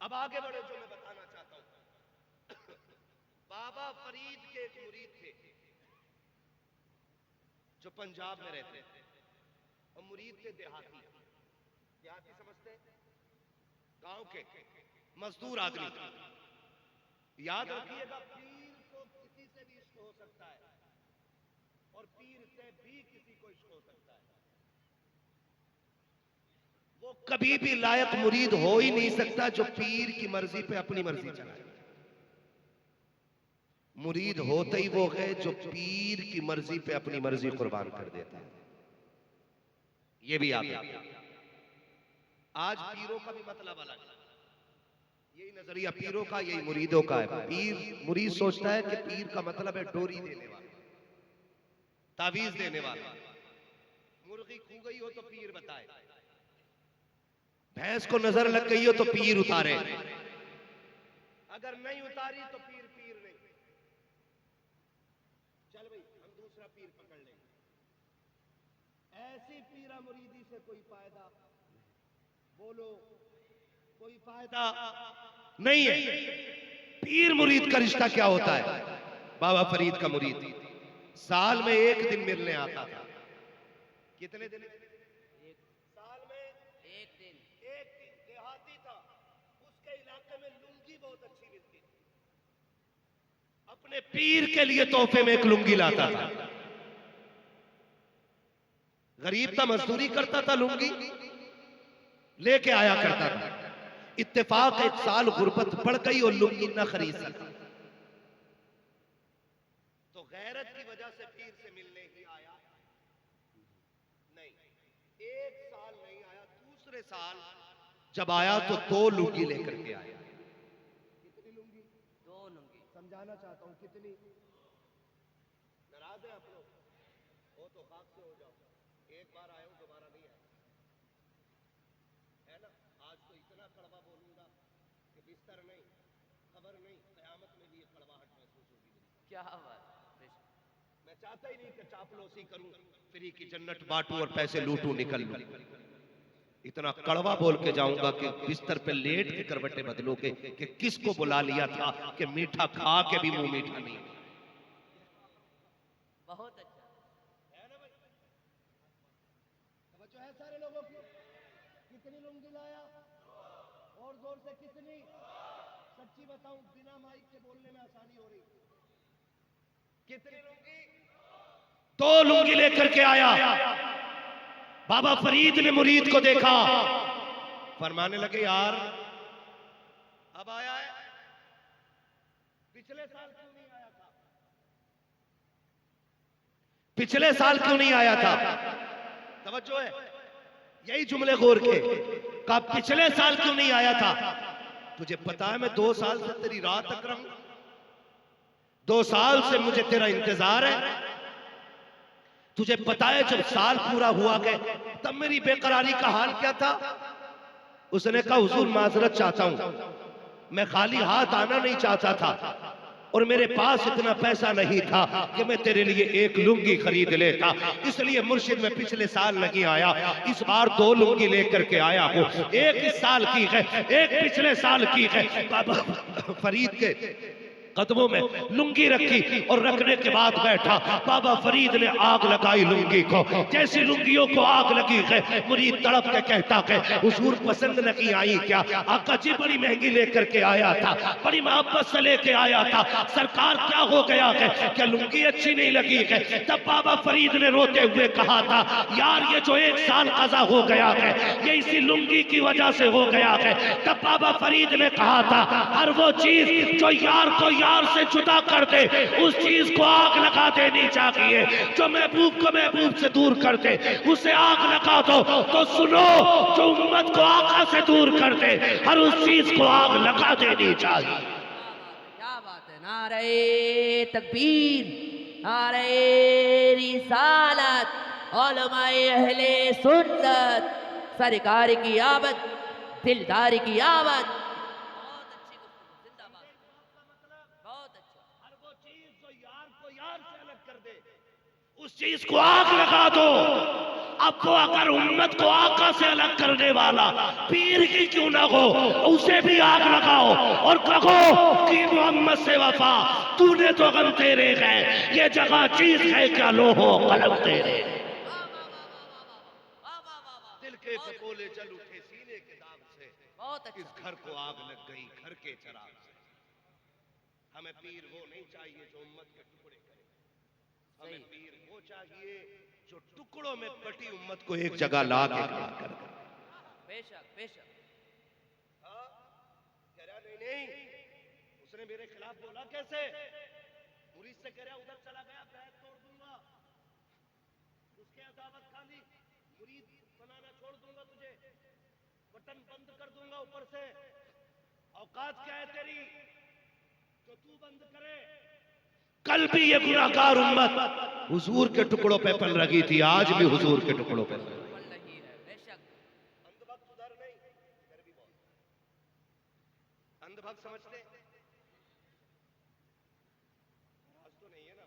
अब आगे बढ़े, जो मैं बताना चाहता हूं, बाबा फरीद के एक मुरीद थे जो पंजाब में रहते थे, और मुरीद थे देहाती। देहाती समझते? गांव के मजदूर आदमी। याद रखिएगा, पीर को किसी से भी इश्क हो सकता है और पीर से भी किसी को इश्क हो सकता है। वो कभी भी लायक मुरीद हो ही नहीं सकता जो पीर की मर्जी पे अपनी मर्जी चलाए। मुरीद होते ही वो है जो पीर की मर्जी पे अपनी मर्जी कुर्बान कर देता है। ये भी याद रखिए। आज पीरों का भी मतलब अलग है। यही नजरिया पीरों का, यही मुरीदों का है। पीर, मुरीद सोचता है कि पीर का मतलब है डोरी देने वाला, तावीज देने वाला। मुर्गी खो गई हो तो पीर बताए, भैंस को नजर लग गई हो तो पीर उतारे, अगर नहीं उतारी तो पीर पीर नहीं। चल भाई हम दूसरा पीर पकड़ लेंगे। ऐसी पीरा मुरीदी से कोई फायदा, बोलो कोई फायदा नहीं है। पीर मुरीद का रिश्ता क्या होता है? बाबा फरीद का मुरीद साल में एक दिन मिलने आता था। कितने दिन? साल में एक दिन। देहाती था, उसके इलाके में लुंगी बहुत अच्छी मिलती थी। अपने पीर के लिए तोहफे में एक लुंगी लाता था। गरीब था, मजदूरी करता था, लुंगी लेके आया करता था। इत्तेफाक एक साल गुर्बत पड़ गई और लुंगी न खरीद सका, तो गैरत की वजह से पीर से मिलने ही आया दूसरे साल जब आया तो 2 लुंगी लेकर के आया। कितनी लुंगी? 2 लुंगी। समझाना चाहता हूं कितनी। नाराज है आप लोग? हो तो खाक से हो जाओ। एक बार आए हो दोबारा नहीं आए, है ना? आज तो इतना कड़वा बोलूंगा कि बिस्तर नहीं, खबर नहीं, कयामत में भी ये कड़वाहट महसूस होगी। क्या बात। मैं चाहता ही नहीं कि चापलूसी करूं, फ्री की जन्नत बांटूं और पैसे लूटूं निकल लूं। इतना कड़वा बोल के जाऊंगा कि बिस्तर पे लेट के करवटें बदलोगे कि किसको बुला लिया था कि मीठा खा के भी मुंह मीठा नहीं। बहुत अच्छा है ना भाई? तवज्जो है सारे लोगों की? कितनी लुंगी लाया? और जोर से कितनी? सच्ची बताऊं, बिना माइक के बोलने में आसानी हो रही। कितनी लुंगी? 2 लुंगी लेकर के आया। बाबा फरीद ने मुरीद को देखा, फरमाने लगे यार अब आया है, पिछले साल क्यों नहीं आया था? पिछले साल क्यों नहीं आया था? तवज्जो है, यही जुमले गौर के। कहा पिछले साल क्यों नहीं आया था? तुझे पता है मैं 2 साल से तेरी रात तक रहा हूं, 2 साल से मुझे तेरा इंतजार है। तुझे पता है जब साल पूरा हुआ गया तब मेरी बेकरारी का हाल क्या था? उसने कहा हुजूर माजरत चाहता हूं, मैं खाली हाथ आना नहीं चाहता था और मेरे पास इतना पैसा नहीं था कि मैं तेरे लिए 1 लुंगी खरीद लेता, इसलिए मुर्शिद में पिछले साल नहीं आया, इस बार 2 लुंगी लेकर के आया हूं। एक इस साल की है, एक पिछले साल की है। बाबा फरीद के कदमों में लुंगी रखी और रखने के बाद बैठा। बाबा फरीद ने आग लगाई लुंगी को। जैसी लुंगियों को आग लगी है, मुरीद तड़प के कहता है हुजूर पसंद नहीं आई क्या? आका जी बड़ी महंगी लेकर के आया था, बड़ी मोहब्बत से लेके आया था, सरकार क्या हो गया है? क्या लुंगी अच्छी नहीं लगी है? तब बाबा फरीद ने रोते हुए कहा था यार ये जो 1 साल कज़ा हो गया है ये इसी लुंगी की वजह से हो गया है। तब बाबा फरीद ने कहा था हर वो चीज जो यार को यार से जुदा कर दे उस चीज को आग लगा देनी चाहिए, जो महबूब को महबूब से दूर कर दे उसे आग लगा दो। तो सुनो, जो उम्मत को आका से दूर कर दे हर उस चीज को आग लगा देनी चाहिए। क्या बात है। नारे तकबीर, नारे रिसालत, उलमाए अहले सुन्नत, सरकार की आमद, दिलदार की आमद। बहुत अच्छी गुफ्तगू, जिंदाबाद। बहुत अच्छा। हर वो चीज जो यार को यार से अलग कर दे उस चीज को आग लगा दो। अब वो अगर उम्मत को आका से अलग करने वाला पीर की क्यों ना हो उसे भी आग लगाओ और कहो कि मोहम्मद से वफा तूने तो गम तेरे है, ये जगह चीज है क्या लो हो कलम तेरे। दिल के फकोले जल उठे सीने के दाग से, बहुत इस अच्छा। घर को आग लग गई घर के चराग से। हमें पीर वो नहीं चाहिए जो उम्मत के टुकड़े करे, हमें पीर वो चाहिए जो टुकड़ों में बटी उम्मत को एक जगह ला के खड़ा कर दे। बेशक बेशक। हाँ? कह रहा नहीं नहीं उसने मेरे खिलाफ बोला कैसे? मुरीद से कह रहा उधर चला गया बैत तोड़ दूंगा, उसके अदावत खाली मुरीद बनाना छोड़ दूंगा, तुझे बटन बंद कर दूंगा ऊपर से। औकात क्या है तेरी जो तू बंद करे? कल भी ये गुनाहगार उम्मत हुजूर के टुकड़ों पे पल रही थी, आज भी हुजूर के टुकड़ों पे पल पल रही है। बेशक। अंधभक्त उधर नहीं, इधर भी बहुत अंधभक्त समझते आज तो नहीं है ना,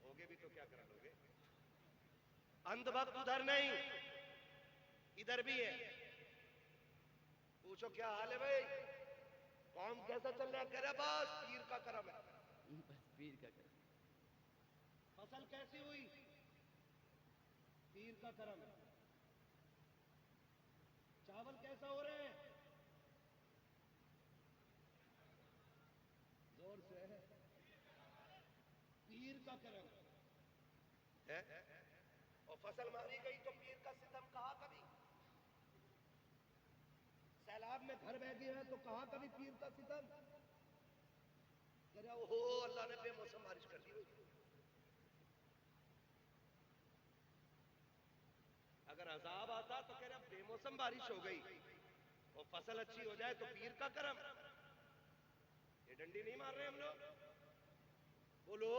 होगे भी तो क्या करा लोगे। अंधभक्त उधर नहीं इधर भी है। पूछो क्या हाल है भाई, काम कैसा चल रहा है? कह रहा बस पीर का करम है। बस पीर का कर। फसल कैसी हुई? पीर का करम है। चावल कैसा हो रहे हैं? जोर से है, पीर का करम है। और फसल मारी गई तो पीर का सितम कहा कभी? सैलाब में घर बह गए हैं तो कहा कभी पीर का सितम? ओहो अल्लाह ने बेमौसम बारिश कर दी। अगर अजाब आता तो कह रहा बेमौसम बारिश हो गई और फसल अच्छी हो जाए तो पीर का करम। ये डंडी नहीं मार रहे हम लोग, बोलो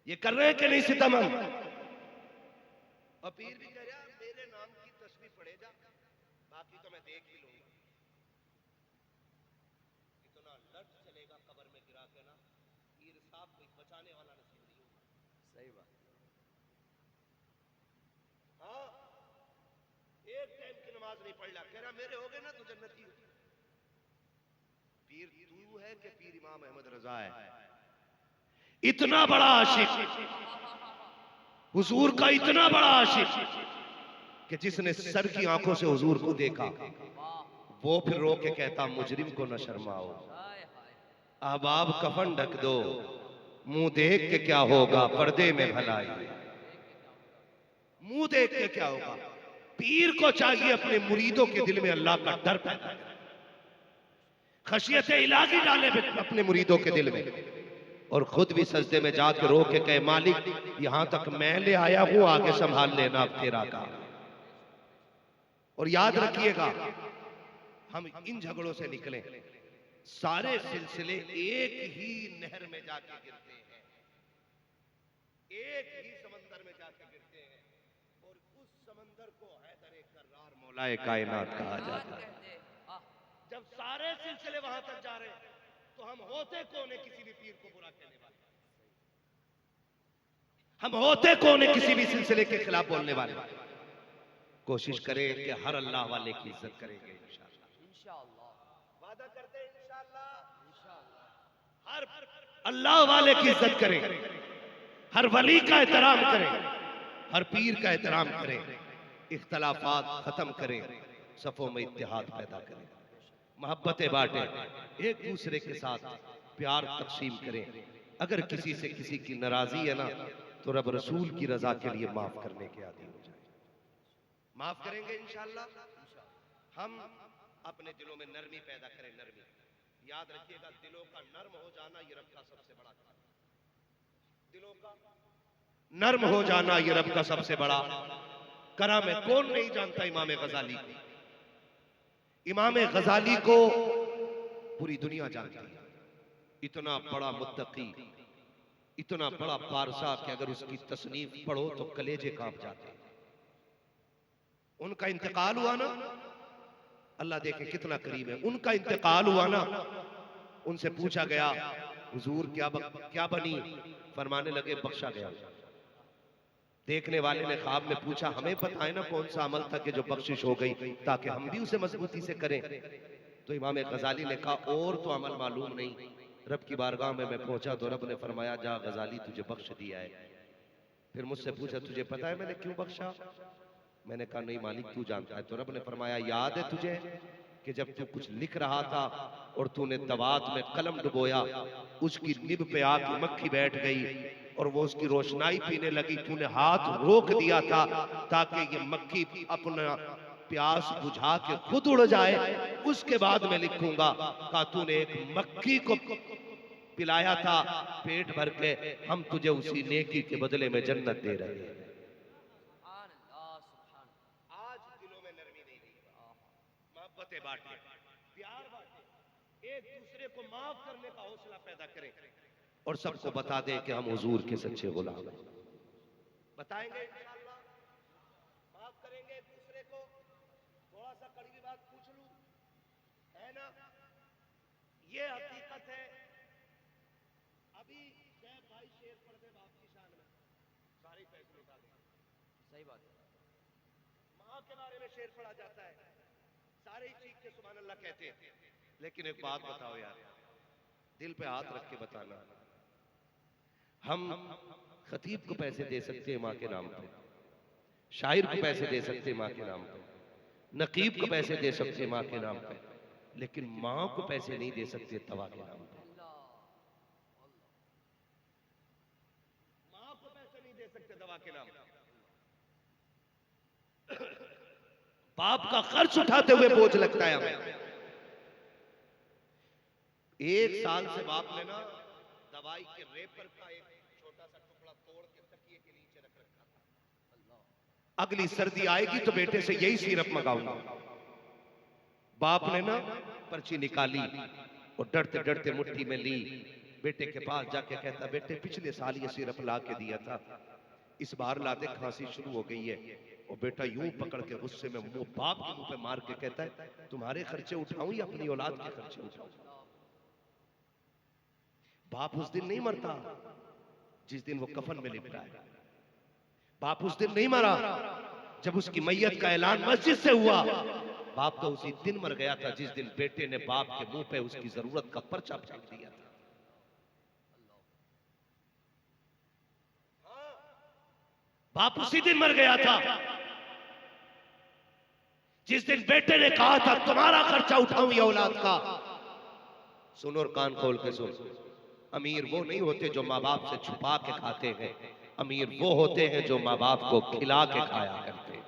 ये कर रहे हैं कि नहीं सितम हम? और पीर भी कह रहा मेरे नाम की तस्बीह पढ़े जा, बाकी तो मैं देख ही लूंगा। इतना लड़ चलेगा कब्र में गिरा के ना, पीर साहब कोई बचाने वाला नसीब नहीं होगा। सही बात। हाँ, एक टाइम की नमाज नहीं पढ़ ला, कह रहा मेरे हो गए ना तो जन्नती हो। पीर तू है कि पीर इमाम अहमद रजा है? इतना बड़ा आशिक, हुजूर का इतना बड़ा आशिक कि जिसने सर की आंखों से हुजूर को देखा वो फिर रो के कहता मुजरिम को न शर्माओ, अहबाब कफन ढक दो, मुंह देख के क्या होगा पर्दे में भलाई। मुंह देख के क्या होगा? पीर को चाहिए अपने मुरीदों के दिल में अल्लाह का डर पैदा करे, खशियत इलाही डाले अपने मुरीदों के दिल में, और खुद भी सजदे में जाके रो के कहे मालिक यहां तक मैं ले आया हूं, आगे संभाल लेना अब तेरा काम। और याद रखिएगा हम इन झगड़ों से निकले, सारे सिलसिले एक ही नहर में जाके गिरते हैं, एक ही समंदर में जाके गिरते हैं, और उस समंदर को हैदर कर्रार मौलाए कायनात कहा जाता है। जब सारे सिलसिले वहां तक जा रहे हैं तो हम होते कौन है किसी भी पीर को बुरा कहने वाले? हम होते कौन है किसी भी सिलसिले के खिलाफ बोलने वाले? कोशिश करें कि हर अल्लाह वाले की इज्जत करेंगे इंशाअल्लाह। वादा करते हैं इंशाअल्लाह। हर अल्लाह वाले की इज्जत करें, हर वली का एहतराम करें, हर पीर का एहतराम करें, इख्तलाफात खत्म करें, सफों में इत्तेहाद पैदा करें, मोहब्बतें बांटें, एक दूसरे के साथ प्यार तकसीम करें। अगर किसी से किसी की नाराजगी है ना तो रब रसूल की रजा के लिए माफ करने के आदी हो जाए। माफ करेंगे इंशाअल्लाह। हम अपने दिलों में नरमी पैदा करें, नरमी। याद रखिएगा दिलों का नर्म हो जाना ये रब का सबसे बड़ा काम। दिलों का नर्म हो जाना ये रब का सबसे बड़ा करम है। कौन नहीं जानता इमाम गजाली को? इमाम गजाली को पूरी दुनिया जानती है। इतना बड़ा मुत्तकी, इतना बड़ा पारसा कि अगर उसकी तसनीफ पढ़ो तो कलेजे कांप जाते हैं। उनका इंतकाल हुआ ना, अल्लाह देखे कितना करीब है, उनका इंतकाल हुआ ना, उनसे पूछा गया हुजूर क्या बनी? फरमाने लगे बख्शा गया। देखने वाले ने ख्वाब में पूछा हमें बताए ना कौन सा अमल था कि जो बख्शिश हो गई, ताकि हम भी उसे मजबूती से करें। तो इमाम गजाली ने कहा और तो अमल मालूम नहीं। रब की बारगाह में मैं पहुंचा तो रब ने फरमाया जा गजाली तुझे बख्श दिया है। फिर मुझसे पूछा तुझे पता है मैंने क्यों बख्शा? मैंने कहा नहीं मालिक तू जानता है। तो रब ने फरमाया याद है तुझे कि जब तू कुछ लिख रहा था और तूने तवात में कलम डुबोया, उसकी निब पे आके मक्खी बैठ गई और वो उसकी रोशनाई पीने लगी, तूने हाथ रोक दिया था ताकि ये मक्खी अपना प्यास बुझा के खुद उड़ जाए, उसके बाद मैं लिखूंगा। कहा तूने एक मक्खी को पिलाया था पेट भर के, हम तुझे उसी नेकी के बदले में जन्नत दे रहे हैं। आज दिलों में नरमी नहीं रही, मोहब्बतें बांटे, प्यार बांटे, एक दूसरे को माफ करने का हौसला पैदा करें और सबको बता दें कि हम हुजूर के सच्चे गुलाम हैं। बताएंगे इंशाअल्लाह, माफ करेंगे एक दूसरे को। थोड़ा सा कड़वी बात पूछ लूं, है ना? ये हकीकत है। अभी शेख भाई शेर पढ़ दे बाप की शान में, सारी फैसले उठा दे। सही बात है। माँ के बारे में शेर पढ़ा जाता है, सारे चीख के सुभान अल्लाह कहते हैं। लेकिन एक बात बताओ यार, दिल पे हाथ रख के बताना, हम खतीब को पैसे दे सकते हैं माँ के नाम पे, शायर को पैसे दे सकते हैं माँ के नाम पे, नकीब को पैसे दे सकते हैं माँ के नाम पे, लेकिन माँ को पैसे नहीं दे सकते तवा के नाम पे। माँ को पैसे नहीं दे सकते दवा के नाम पे। बाप का खर्च उठाते हुए बोझ लगता है हमें। एक साल से बाप ने ना दवाई के रेपर का एक छोटा सा टुकड़ा तोड़ के तकिए के नीचे रख रखा था। अगली सर्दी आएगी तो बेटे से यही सिरप मंगाऊंगा। बाप ने ना पर्ची निकाली और डरते डरते मुट्ठी में ली, बेटे के पास जाके कहता, बेटे पिछले साल ये सिरप ला के दिया था, इस बार लाते खांसी शुरू हो गई है। और बेटा यूं पकड़ के गुस्से में मुंह बाप के मुंह पे मार के कहता है, तुम्हारे खर्चे उठाऊं या अपनी औलाद के खर्चे उठाऊं? बाप उस दिन नहीं मरता जिस दिन वो कफन में लिपटा है। बाप उस दिन नहीं मरा जब उसकी मैयत का ऐलान मस्जिद से हुआ। बाप तो उसी दिन मर गया था जिस दिन बेटे ने बाप के मुंह पे उसकी जरूरत का पर्चा फेंक दिया था। बाप उसी दिन मर गया था जिस दिन बेटे ने कहा था तुम्हारा खर्चा उठाऊं या औलाद का। सुनो और कान खोल के सुन, अमीर वो नहीं होते जो माँ बाप से छुपा के खाते हैं, अमीर वो होते हैं जो माँ बाप को खिला के खाया करते हैं।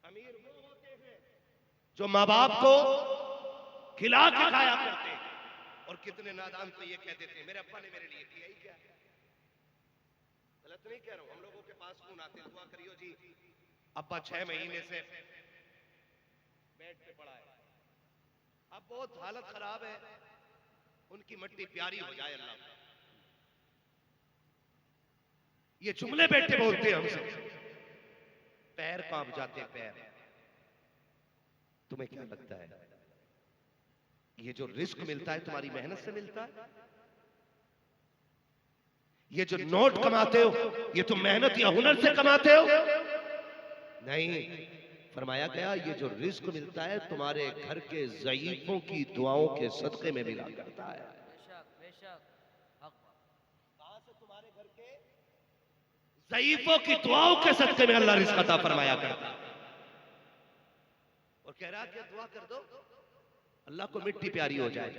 अमीर वो होते हैं जो माँ बाप को खिला के खाया करते हैं। और कितने नादान तो ये कह देते हैं मेरे अब्बा ने मेरे लिए किया ही क्या। गलत नहीं कह रहा हूं, हम लोगों के पास फोन आते, दुआ करियो जी अब्बा 6 महीने से बेड पे पड़ा है, अब बहुत हालत खराब है, उनकी मट्टी प्यारी हो जाए अल्लाह। ये जुमले बेटे बोलते हैं हमसे, पैर कांप जाते हैं पैर। तुम्हें क्या लगता है ये जो रिस्क मिलता है तुम्हारी मेहनत से मिलता है? ये जो नोट कमाते हो ये तुम मेहनत या हुनर से कमाते हो? नहीं, फरमाया गया ये जो रिस्क मिलता है तुम्हारे घर के ज़ईफों की दुआओं के सदक़े में मिला करता है। कहां से? तुम्हारे घर के ज़ईफों की दुआओं के सदक़े में अल्लाह रिस्क अता फरमाया करता है। और कह रहा कि दुआ कर दो अल्लाह को मिट्टी प्यारी हो जाए।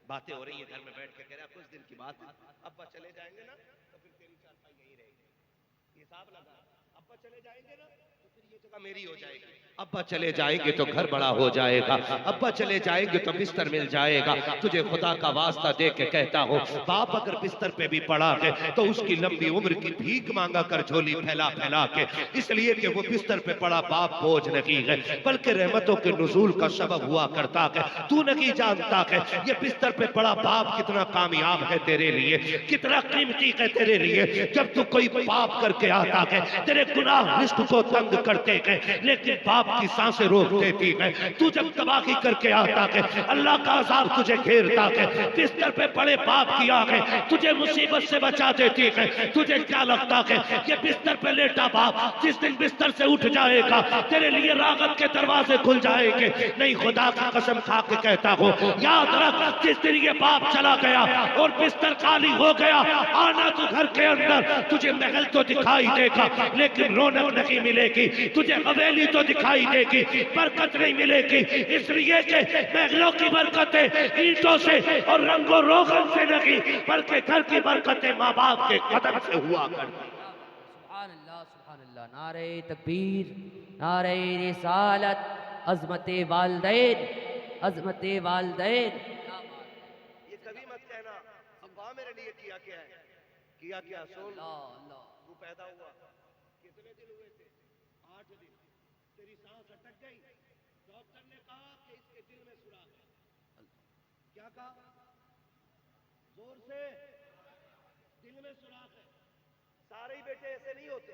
बातें हो रही है घर में बैठ के, कह रहा कुछ दिन की बात है, अब्बा चले जाएंगे ना तो फिर तेरी चारपाई यही रहेगी। हिसाब लगा, अब्बा चले जाएंगे ना तो फिर ये जगह मेरी हो जाएगी, अब्बा चले जाएंगे तो घर बड़ा हो जाएगा, अब्बा चले जाएंगे तो बिस्तर मिल जाएगा। तुझे खुदा का वास्ता दे के कहता हूँ, बाप अगर बिस्तर पे भी पड़ा है तो उसकी लंबी उम्र की भीख मांगा कर झोली फैला फैला के, इसलिए कि वो बिस्तर पे पड़ा बाप बोझ नहीं है बल्कि रहमतों के नुज़ूल का सबब हुआ करता है। तू नहीं जानता है ये बिस्तर पे पड़ा बाप कितना कामयाब है तेरे लिए, कितना कीमती है तेरे लिए। जब तू कोई पाप करके आता है तेरे गुनाह रिस्क को तंग करते हैं लेकिन बाप की सांसें रोक देती है। तू जब तबाही करके आता है अल्लाह का अज़ाब तुझे घेरता है, बिस्तर पे पड़े बाप की आंखें तुझे मुसीबत से बचा देती है। तुझे क्या लगता है ये बिस्तर पे लेटा बाप जिस दिन बिस्तर से उठ जाएगा तेरे लिए राहत के दरवाजे खुल जाएंगे? नहीं, खुदा की कसम खा के कहता हूँ, याद रख जिस दिन ये बाप चला गया और बिस्तर खाली हो गया, आना तू घर के अंदर, तुझे महल तो दिखाई देगा लेकिन रौनक नहीं मिलेगी, तुझे हवेली तो दिखाई देगी बरकत नहीं मिलेगी। इसलिए कि महलों की बरकतें ईंटों से और रंगो रोगन से नहीं बल्कि घर की बरकतें माँ बाप के कदम से हुआ करती। सुभान अल्लाह, नारे तकबीर, नारे रिसालत, अज़मते वालिदैन, अज़मते वालिदैन। ये कभी मत कहना अब्बा मेरे लिए किया क्या है, किया क्या? सुन, तू पैदा हुआ कितने दिन हुए थे? 8 दिन। तेरी सांस अटक गई, डॉक्टर ने कहा कि इसके दिल में सुराख है। क्या कहा? जोर से, दिल में सुराख है। सारे ही बेटे ऐसे नहीं होते,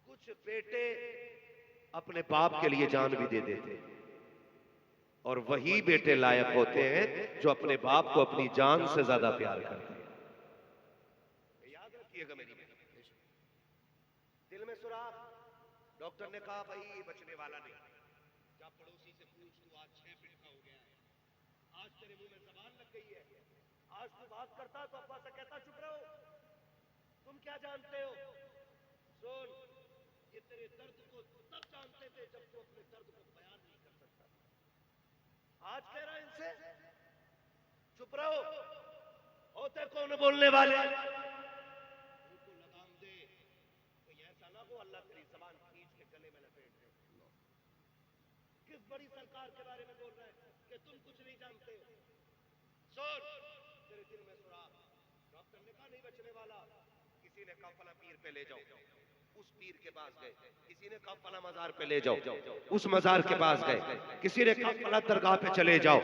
कुछ बेटे अपने बाप के लिए जान भी दे देते और वही बेटे लायक होते हैं जो अपने बाप को अपनी जान से ज्यादा प्यार करते हैं। याद रखिएगा मेरी बेटी, दिल में सुराख। डॉक्टर ने कहा भाई ये बचने वाला नहीं। जा पड़ोसी से पूछ, तू आज 6 फीट का हो गया है, आज तेरे मुंह में जबान लग गई है, आज तू बात करता तो अब्बा से कहता चुप रहो, तुम क्या जानते हो? सुन, ये तेरे दर्द को तब जानते थे जब तू अपने दर्द को बयान नहीं कर सकता। आज कह रहा इनसे चुप रहो, होते कौन बोलने वाले? उनको लगाम दे, कोई ऐसा ना हो अल्लाह तेरी जबान खींच के गले में लपेट दे। किस बड़ी सरकार के बारे में बोल रहा है कि तुम कुछ नहीं जानते हो? सुन, तेरे दिल में सुराख। डॉक्टर ने कहा नहीं बचने वाला, किसी ने कहा फला पीर पे ले जाओ, उस पीर के पास गए। किसी ने कहा फला मजार पे ले जाओ, उस मजार के पास गए। किसी ने कहा फला दरगाह पे चले जाओ।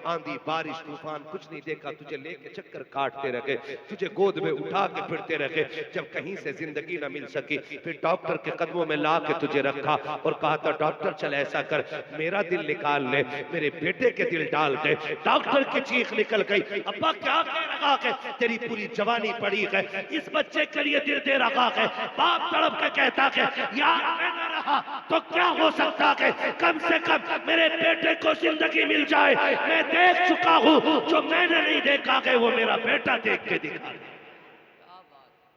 आंधी बारिश तूफान कुछ नहीं देखा, तुझे लेके चक्कर काटते रखे, तुझे गोद में उठा के फिरते रखे। जब कहीं से जिंदगी न मिल सकी, फिर डॉक्टर के कदमों में ला के तुझे रखा और कहा था डॉक्टर चल ऐसा कर, मेरा दिल निकाल ले, मेरे बेटे के दिल डाल दे। डॉक्टर की चीख निकल गई, अब्बा क्या कह रहा है, तेरी पूरी जवानी पड़ी है, इस बच्चे के लिए दिल दे रहा है। बाप तड़प के कहता है यार मैं न रहा तो क्या हो सकता है, कम से कम मेरे बेटे को जिंदगी मिल जाए। मैं देख चुका हूं, जो मैंने नहीं देखा है वो मेरा बेटा देख के दिखा दे। क्या बात है।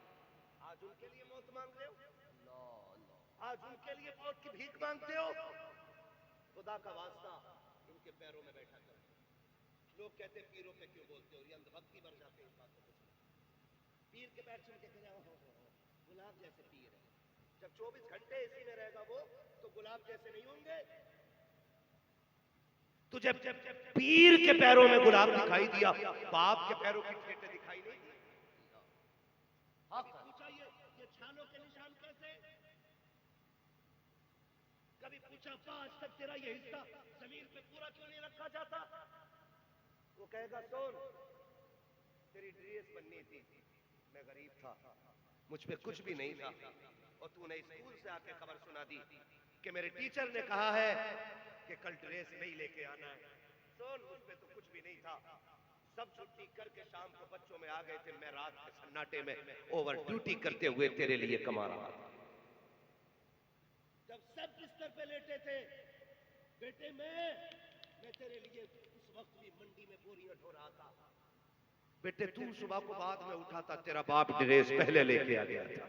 आज उनके लिए मौत मांग रहे हो, आज उनके लिए मौत की भीख मांगते हो। खुदा का वास्ता इनके पैरों में बैठा करो। लोग कहते पीरों पे क्यों बोलते हो, ये अंधभक्ति भर जाते हैं इस बातों को। पीर के पैर छू के कह रहा हूं गुलाब जैसे पीर है। जब 24 घंटे इसी में रहेगा वो, तो गुलाब जैसे नहीं होंगे। तुझे पीर के पैरों में गुलाब दिखाई दिया, बाप के पैरों की ठेटे दिखाई नहीं दी। पूछा ये छालों के निशान कैसे? कभी पूछा आज तक तेरा ये हिस्सा जमीन पे पूरा क्यों नहीं रखा जाता? वो कहेगा सुन, तेरी ड्रेस बननी थी, मैं गरीब था, मुझ पे कुछ भी नहीं था, और तूने स्कूल से आके खबर सुना दी कि मेरे टीचर ने कहा है कि कल ड्रेस नहीं लेके आना है। सुन, मुझ पे तो कुछ भी नहीं था, सब छुट्टी करके शाम को बच्चों में आ गए थे, मैं रात के सन्नाटे में ओवर ड्यूटी करते हुए तेरे लिए कमा रहा था। जब सब बिस्तर पे लेटे थे, बेटे मैं तेरे लिए उस वक्त भी मंडी में बोरियां ढो रहा था। बेटे तू सुबह को बाद में उठा था, तेरा बाप ड्रेस पहले लेके आ गया था।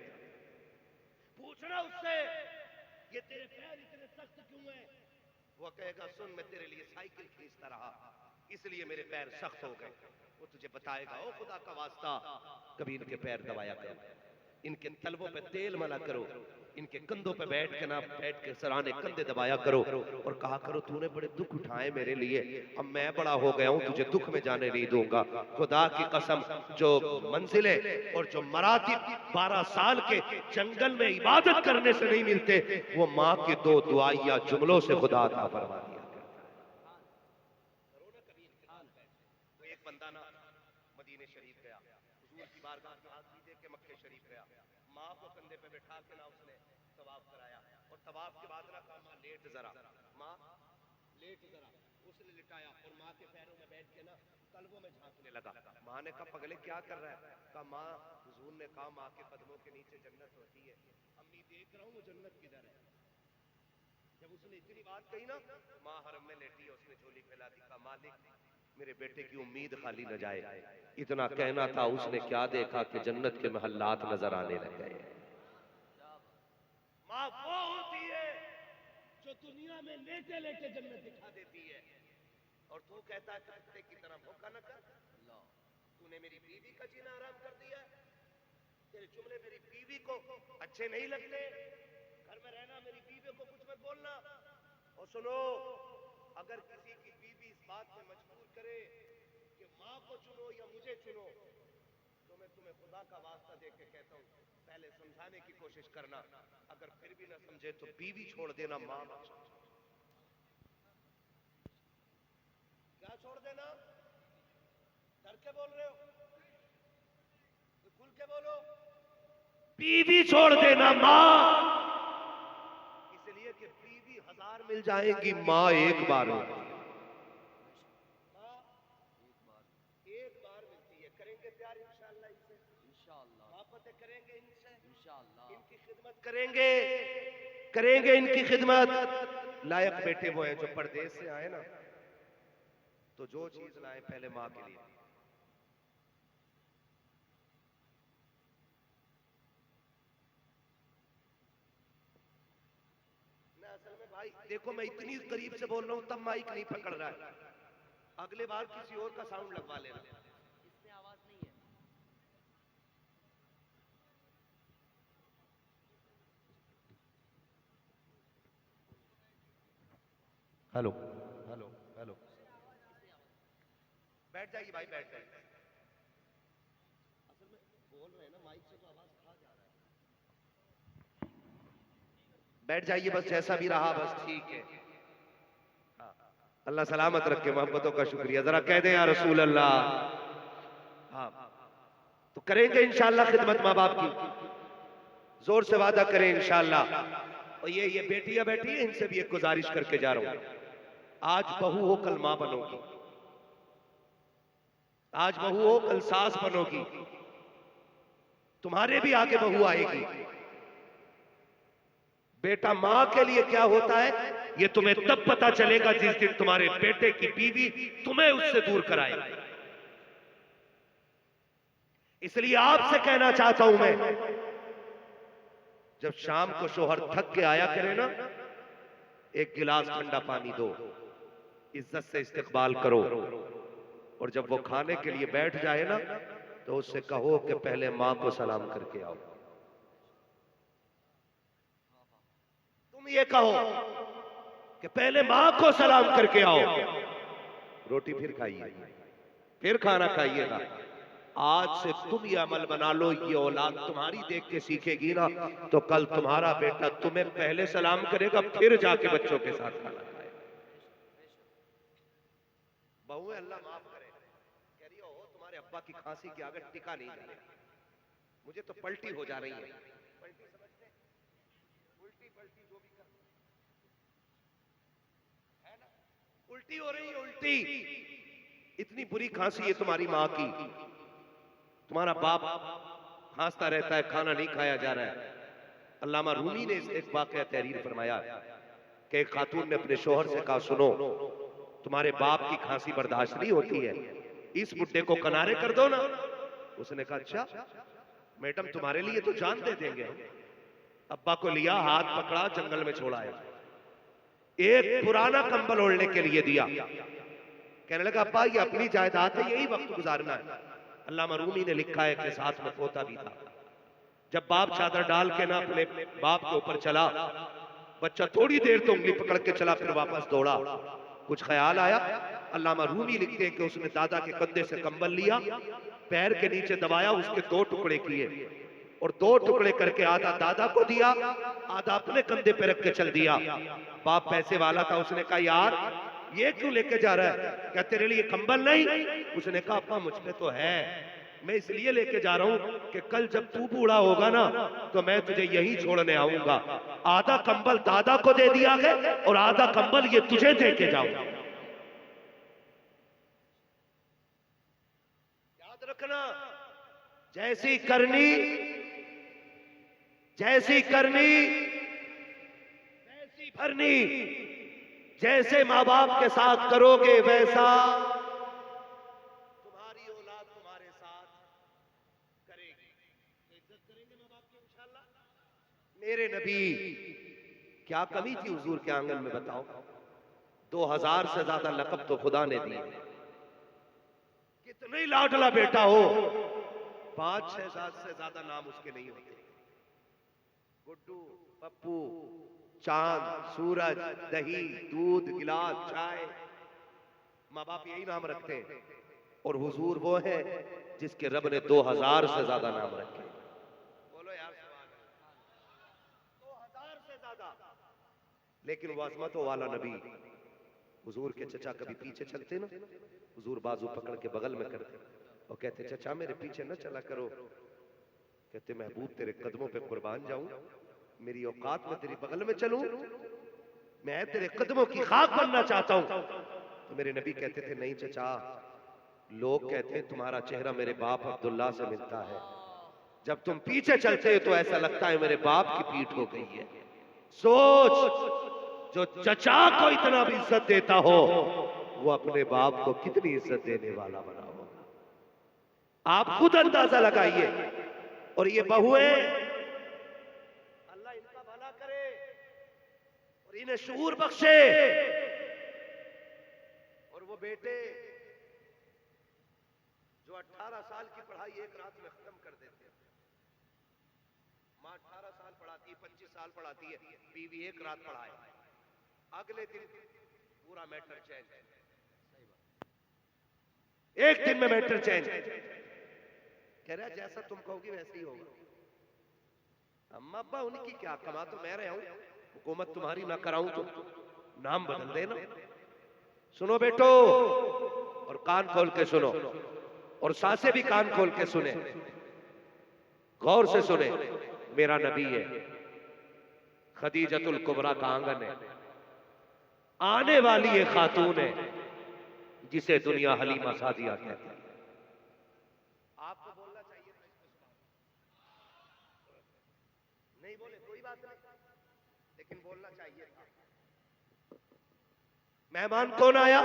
पूछना उससे ये तेरे पैर इतने सख्त क्यों हैं? वो कहेगा सुन, मैं तेरे लिए साइकिल खींचता रहा, इसलिए मेरे पैर सख्त हो गए। वो तुझे बताएगा ओ खुदा का वास्ता, कभी इनके पैर दबाया करो, इनके तलवों पे तेल मला करो, इनके कंधों पे बैठ के सराहने कंधे दबाया करो और कहा करो तूने बड़े दुख उठाए मेरे लिए, अब मैं बड़ा हो गया हूं, तुझे दुख में जाने नहीं दूंगा। खुदा की कसम, जो मंजिलें और जो मरातिब 12 साल के जंगल में इबादत करने से नहीं मिलते, वो माँ की 2 दुआइया जुमलों से खुदा अता फरमा दिया। वो एक बंदा ना मदीने शरीफ गया, हुजूर की बारगाह में हाथ दे के मक्के शरीफ गया, माँ को कंधे पे बैठा के ना उसने तवाफ कराया, और तवाफ के बाद ना कहा माँ लेट जरा, माँ लेट जरा, उसने लिटाया और माँ के पैरों में बैठ के ना तलवों में झांकने लगा। माँ ने कहा पगले क्या कर रहा है? कहा माँ हुजूर ने कहा माँ के कदमों के नीचे जन्नत होती है, अम्मी देख रहा हूँ वो जन्नत किधर है। जब उसने इतनी बात कही ना, माँ हरम में लेटी है, उसने झोली फैला दी, कहा मालिक मेरे बेटे की उम्मीद खाली न जाए। इतना कहना था, उसने क्या देखा कि जन्नत के महल्लात नजर आने लग गए। माँ वो होती है जो दुनिया में लेटे लेटे जन्नत दिखा देती है, और तू कहता है कुत्ते की तरह भूखा न कर। तूने मेरी बीवी का जीना आराम कर दिया, तेरे जुमले मेरी बीवी को अच्छे नहीं लगते, घर में रहना, मेरी बीवी को कुछ मत बोलना। और सुनो, अगर किसी की बीवी इस बात में मजबूर करे कि माँ को चुनो या मुझे चुनो, तो मैं तुम्हें खुदा का वास्ता दे के कहता हूँ पहले समझाने की कोशिश करना, अगर फिर भी ना समझे तो बीवी छोड़ देना, माँ मत छोड़। क्या छोड़ देना? डर के बोल रहे हो? खुल के बोलो। बीवी छोड़ देना, माँ, इसलिए कि बीवी 1000 मिल जाएगी, माँ एक बार होगी। एक बार मिलती है। करेंगे प्यार इंशाअल्लाह इनसे, इंशाअल्लाह मोहब्बतें करेंगे इनसे, इंशाअल्लाह इनकी खिदमत करेंगे इनकी खिदमत। लायक बेटे वो हैं जो परदेश से आए ना, तो जो चीज लाए पहले माँ के लिए। मैं असल में भाई देखो, मैं इतनी करीब से बोल रहा हूँ तब माइक नहीं पकड़ रहा है, अगले बार किसी और का साउंड लगवा लेना। इसमें आवाज नहीं है। हेलो हेलो हेलो, बैठ जाइए भाई, बैठ जाइए। असल में बोल रहे हैं ना, माइक से तो आवाज खा जा रहा है। बैठ जाइए बस, जैसा भी रहा बस ठीक है। हाँ, अल्लाह सलामत रखे, मोहब्बतों का शुक्रिया। जरा कह दें या रसूल अल्लाह। हाँ, तो करेंगे इंशाअल्लाह खिदमत माँ बाप की, जोर से वादा करें इंशाअल्लाह। और ये बेटियां बैठी है, इनसे भी एक गुजारिश करके जा रहा हूं, आज बहू हो कल मां बनोगी, आज बहू हो कल सास बनोगी, तुम्हारे भी आगे बहू आएगी। बेटा मां के लिए क्या होता है ये तुम्हें तब पता चलेगा जिस दिन तुम्हारे बेटे की बीवी तुम्हें उससे दूर कराए। इसलिए आपसे कहना चाहता हूं मैं, जब शाम को शोहर थक के आया करे ना, एक गिलास ठंडा पानी दो, इज्जत से इस्तकबाल करो, और जब वो खाने के लिए बैठ जाए ना तो उससे कहो कि पहले मां को सलाम करके आओ। तुम ये कहो कि पहले मां को सलाम करके आओ, रोटी फिर खाइए, फिर खाना खाइएगा। आज से तुम ये अमल बना लो, ये औलाद तुम्हारी देख के सीखेगी ना, तो कल तुम्हारा बेटा तुम्हें पहले सलाम करेगा, फिर जाके बच्चों के साथ खाना खाएगा। बहू अल्लाह माफ करे, कह रही हो तुम्हारे अब्बा की खांसी की आगे टिका नहीं जा रहा, मुझे तो पलटी हो जा रही है। पलटी समझते हैं? उल्टी पलटी जो भी है ना, उल्टी हो रही है, उल्टी। इतनी बुरी खांसी है तुम्हारी माँ की, तुम्हारा बाप खांसता रहता है, खाना नहीं खाया जा रहा है। अल्लामा रूमी ने एक वाकया तहरीर फरमाया कि एक खातून ने अपने शोहर से कहा, सुनो तुम्हारे बाप की खांसी बर्दाश्त नहीं होती है, इस बुड्ढे को किनारे कर दो ना। उसने कहा अच्छा मैडम तुम्हारे लिए तो जान दे देंगे। अब्बा को लिया, हाथ पकड़ा, जंगल में छोड़ाया, एक पुराना कंबल ओढ़ने के लिए दिया, कहने लगा अब्बा ये अपनी जायदाद है, यही वक्त गुजारना है। अल्लामा रूमी ने लिखा है कि साथ में पोता भी था। जब बाप चादर डाल के ना अपने बाप के ऊपर चला, बच्चा थोड़ी देर तो उंगली पकड़ के चला, फिर वापस दौड़ा। कुछ ख्याल आया, अल्लामा रूमी लिखते हैं कि उसने दादा के कंधे से कंबल लिया, पैर के नीचे दबाया, उसके 2 टुकड़े किए, और 2 टुकड़े करके आधा दादा को दिया, आधा अपने कंधे पे रख के चल दिया। बाप पैसे वाला था, उसने कहा यार ये क्यों लेके जा रहा है? क्या तेरे लिए कंबल नहीं? उसने कहा अब्बा मुझ पे तो है, मैं इसलिए लेके जा रहा हूं कि कल जब तू बूढ़ा होगा ना तो मैं तुझे यहीं छोड़ने आऊंगा। आधा कंबल दादा को दे दिया गया और आधा कंबल ये तुझे दे के जाऊंगा। याद रखना, जैसी करनी वैसी भरनी। जैसे माँ बाप के साथ करोगे वैसा तुम्हारी औलाद तुम्हारे साथ करेगी। तो इज्जत करेंगे माँ बाप की इंशाअल्लाह। मेरे नबी क्या कमी थी हुजूर के आंगन में बताओ? 2000 से ज्यादा लक़ब तो खुदा ने दिए। कितने लाडला बेटा हो, 5-6 साल से ज्यादा नाम उसके नहीं होते। गुड्डू, पप्पू, चांद, सूरज, दही, दूध, गिलास, चाय, माँ बाप यही नाम रखते हैं। और हुजूर वो है जिसके रब ने 2000 से ज्यादा नाम रखे। बोलो यार सुभान अल्लाह, 2000 से ज्यादा। लेकिन वो अज़मतों वाला नबी, हुजूर के चचा कभी पीछे चलते ना, हुजूर बाजू पकड़ के बगल में करते और कहते चचा मेरे पीछे न चला करो। कहते महबूब तेरे कदमों पे कुर्बान जाऊं, मेरी औकात में तेरी बगल में चलूं, मैं तेरे कदमों की खाक बनना चाहता हूं। तो मेरे नबी कहते थे नहीं चचा, लोग कहते हैं तुम्हारा चेहरा मेरे बाप अब्दुल्ला से मिलता है, जब तुम पीछे चलते हो तो ऐसा लगता है मेरे बाप की पीठ हो गई है। सोच, जो चचा को इतना भी इज्जत देता हो वो अपने बाप को कितनी इज्जत देने वाला बना होगा, आप खुद अंदाजा लगाइए। और ये बहुएं अल्लाह इनका भला करे और इन्हें शऊर बख्शे। और वो बेटे जो 18 साल की पढ़ाई एक रात में खत्म कर देते हैं, माँ 18 साल पढ़ाती है, 25 साल पढ़ाती है, बीवी एक रात पढ़ाए, अगले दिन पूरा मैटर चेंज, एक दिन में मैटर चेंज। कह रहा जैसा तुम कहोगी वैसे ही होगा। अम्मा अब्बा उनकी क्या, कमा तो मैं रहा हूं, हुकूमत तुम्हारी ना कराऊं तो नाम बदल देना। सुनो बेटो, और कान खोल के सुनो, और सासे भी कान खोल के सुने, गौर से सुने। मेरा नबी है, खदीजतुल कुबरा का आंगन है, आने वाली एक खातून है जिसे दुनिया हलीमा सादिया कहती है। आपको बोलना चाहिए था इस पे, नहीं बोले कोई बात नहीं, लेकिन बोलना चाहिए था। मेहमान कौन आया?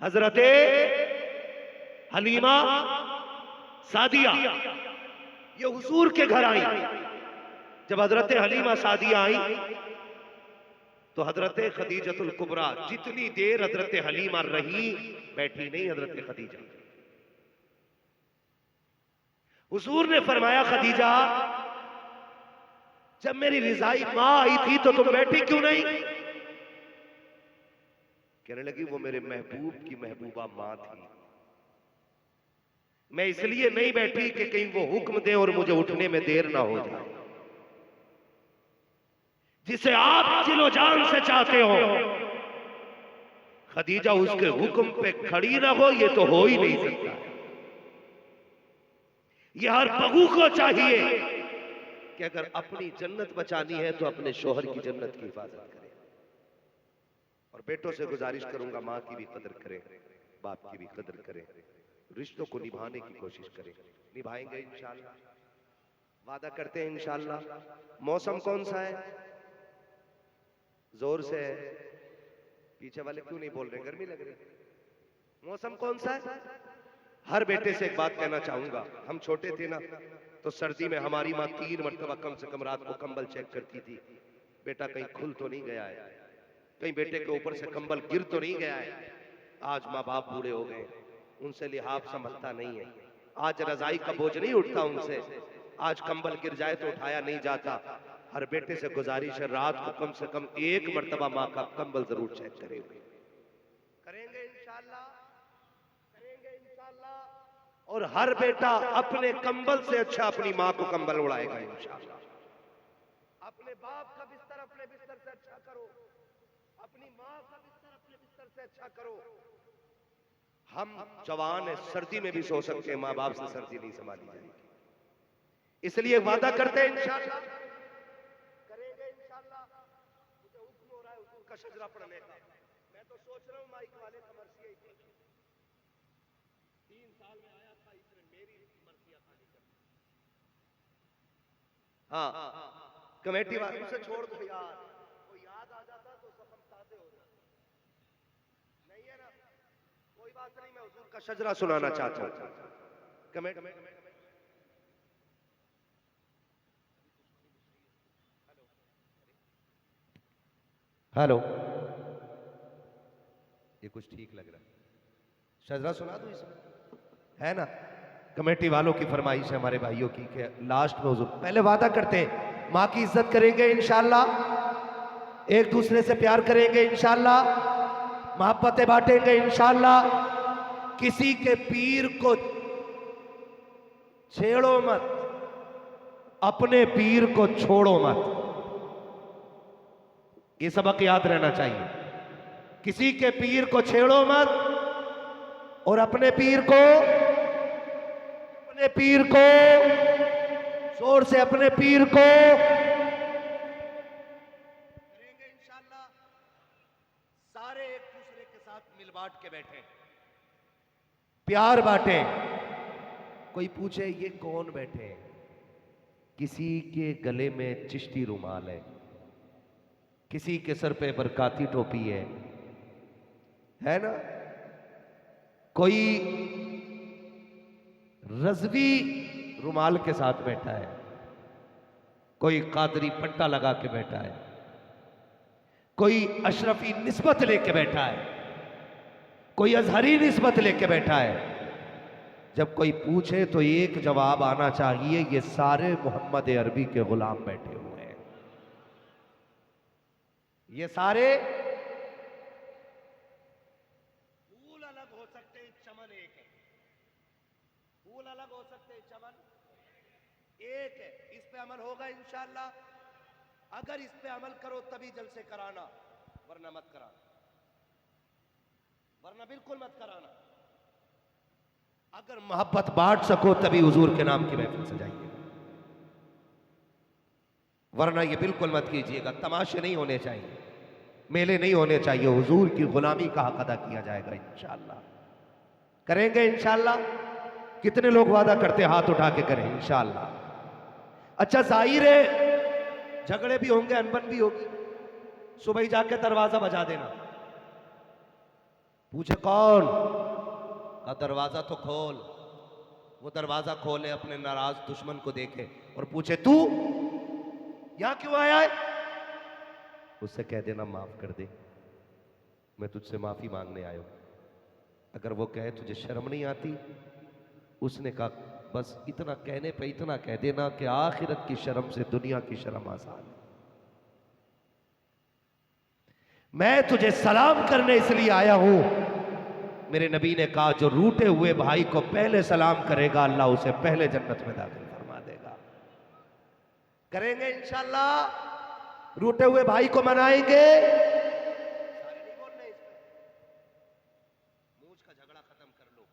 हजरते हलीमा सादिया। ये हुजूर के घर आई। जब हजरत हलीमा सादिया आई तो हजरत खदीजतुल कुबरा जितनी देर हजरत हलीमा रही, बैठी नहीं हजरत खदीजा। हुजूर ने फरमाया, खदीजा जब मेरी रिजाई मां आई थी तो तुम बैठी क्यों नहीं? कहने लगी, वो मेरे महबूब की महबूबा मां थी, मैं इसलिए नहीं बैठी कि कहीं वो हुक्म दे और मुझे उठने में देर ना हो जाए। जिसे आप दिलो जान से चाहते हो खदीजा, उसके हुक्म पे खड़ी ना हो, ये तो हो ही नहीं सकता। ये हर बहू को चाहिए कि अगर अपनी जन्नत बचानी है तो अपने शोहर की जन्नत की हिफाजत करे। और बेटों से गुजारिश करूंगा, मां की भी कदर करें, बाप की भी कदर करें, रिश्तों को निभाने की कोशिश करें। निभाएंगे इंशाल्लाह, वादा करते हैं इंशाल्लाह। मौसम कौन सा है? जोर से है, पीछे वाले क्यों नहीं बोल रहे? गर्मी लग रही? मौसम कौन सा है? हर बेटे से एक बात कहना चाहूंगा, हम छोटे थे ना तो सर्दी में हमारी माँ 3 मरतबा कम से कम रात को कंबल चेक करती थी, बेटा कहीं खुल तो नहीं गया है, कहीं बेटे के ऊपर से कंबल गिर तो नहीं गया है। आज माँ बाप बूढ़े हो गए, उनसे लिहाफ संभलता नहीं है, आज रजाई का बोझ नहीं उठता उनसे, आज कंबल गिर जाए तो उठाया नहीं जाता। हर बेटे से गुजारिश है, रात को कम से कम 1 मरतबा माँ का कंबल जरूर चेक करेंगे। करेंगे इंशाल्लाह, करेंगे इंशाल्लाह। और हर बेटा अपने कंबल से अच्छा अपनी माँ को कंबल उड़ाएगा इंशाल्लाह। अपने बाप का बिस्तर अपने बिस्तर से अच्छा करो, अपनी माँ का बिस्तर अपने बिस्तर से अच्छा करो। हम जवान है, सर्दी में भी सो सकते हैं, माँ बाप से सर्दी नहीं संभाली जाएगी। इसलिए वादा करते हैं इंशाल्लाह, करेंगे इंशाल्लाह। मुझे हुक्म हो रहा है हुजूर का शजरा पढ़ने का, मैं तो सोच रहा हूँ माइक वाले का मर्सिया ही 3 साल में आया था, इसने मेरी मर्सिया खाली कर दी। हाँ, कमेटी वालों से छोड़ दो यार, कोई याद आ जाता तो सब ताज़े हो जाते। नहीं है ना, कोई बात नहीं, मैं हुजूर का शजरा सुनाना चाहता हूँ। कमेटी हेलो, ये कुछ ठीक लग रहा है, शजरा सुना दूं इसमें, है ना? कमेटी वालों की फरमाइश है, हमारे भाइयों की, कि लास्ट में हुजूर पहले वादा करते हैं, माँ की इज्जत करेंगे इंशाल्लाह, एक दूसरे से प्यार करेंगे इंशाल्लाह, मोहब्बतें बांटेंगे इंशाल्लाह, किसी के पीर को छेड़ो मत, अपने पीर को छोड़ो मत। ये सबक याद रहना चाहिए, किसी के पीर को छेड़ो मत और अपने पीर को जोर से अपने पीर को करेंगे इंशाल्लाह। सारे एक दूसरे के साथ मिल बांट के बैठे, प्यार बांटे। कोई पूछे ये कौन बैठे हैं, किसी के गले में चिश्ती रुमाल है, किसी के सर पे बरकाती टोपी है ना, कोई रजवी रुमाल के साथ बैठा है, कोई कादरी पट्टा लगा के बैठा है, कोई अशरफी निस्बत लेके बैठा है, कोई अजहरी निस्बत लेके बैठा है। जब कोई पूछे तो एक जवाब आना चाहिए, ये सारे मोहम्मद अरबी के गुलाम बैठे हुए हैं, ये सारे फूल अलग हो सकते हैं, चमन एक है, फूल अलग हो सकते हैं, चमन एक है। इस पे अमल होगा इंशाल्लाह, अगर इस पे अमल करो तभी जलसे कराना, वरना मत कराना, वरना बिल्कुल मत कराना। अगर मोहब्बत बांट सको तभी हुजूर के नाम की महफिल सजाइए, वरना ये बिल्कुल मत कीजिएगा। तमाशे नहीं होने चाहिए, मेले नहीं होने चाहिए। हुजूर की गुलामी का हक अदा किया जाएगा इंशाअल्लाह। करेंगे इंशाअल्लाह? कितने लोग वादा करते हैं? हाथ उठा के करें इंशाअल्लाह। अच्छा, जाहिर है झगड़े भी होंगे, अनबन भी होगी। सुबह ही जाके दरवाजा बजा देना। पूछे कौन? का दरवाजा तो खोल। वो दरवाजा खोले, अपने नाराज दुश्मन को देखे और पूछे तू यहां क्यों आया है? उससे कह देना माफ कर दे, मैं तुझसे माफी मांगने आया हूं। अगर वो कहे तुझे शर्म नहीं आती, उसने कहा बस इतना कहने पे इतना कह देना कि आखिरत की शर्म से दुनिया की शर्म आसान है। मैं तुझे सलाम करने इसलिए आया हूं, मेरे नबी ने कहा जो रूठे हुए भाई को पहले सलाम करेगा अल्लाह उसे पहले जन्नत में दाखिल फरमा देगा। करेंगे इंशाअल्लाह? रूठे हुए भाई को मनाएंगे। सारे नहीं बोलने इस पे। मूंछ का झगड़ा खत्म कर लो,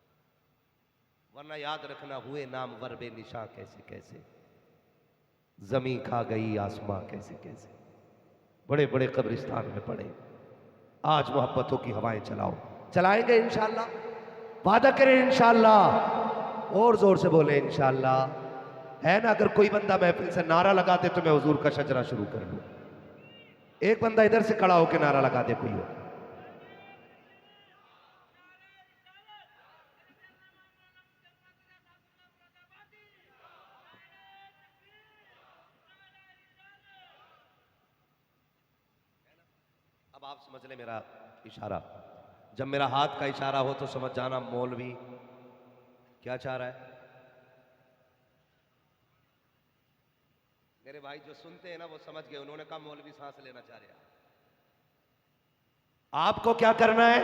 वरना याद रखना हुए नाम वरबे निशा कैसे कैसे, जमी खा गई आसमां कैसे कैसे। बड़े बड़े कब्रिस्तान में पड़े, आज मोहब्बतों की हवाएं चलाओ। चलाएंगे इंशाअल्लाह? वादा करें इंशाअल्लाह? और जोर से बोले इंशाअल्लाह। है ना? अगर कोई बंदा महफिल से नारा लगा दे तो मैं हुजूर का शजरा शुरू कर लूं। एक बंदा इधर से खड़ा होकर नारा लगा दे कोई हो। अब आप समझ ले मेरा इशारा। जब मेरा हाथ का इशारा हो तो समझ जाना मौलवी क्या चाह रहा है। मेरे भाई जो सुनते हैं ना वो समझ गए, उन्होंने कहा मौलवी सांस लेना चाह रहे हैं। आपको क्या करना है?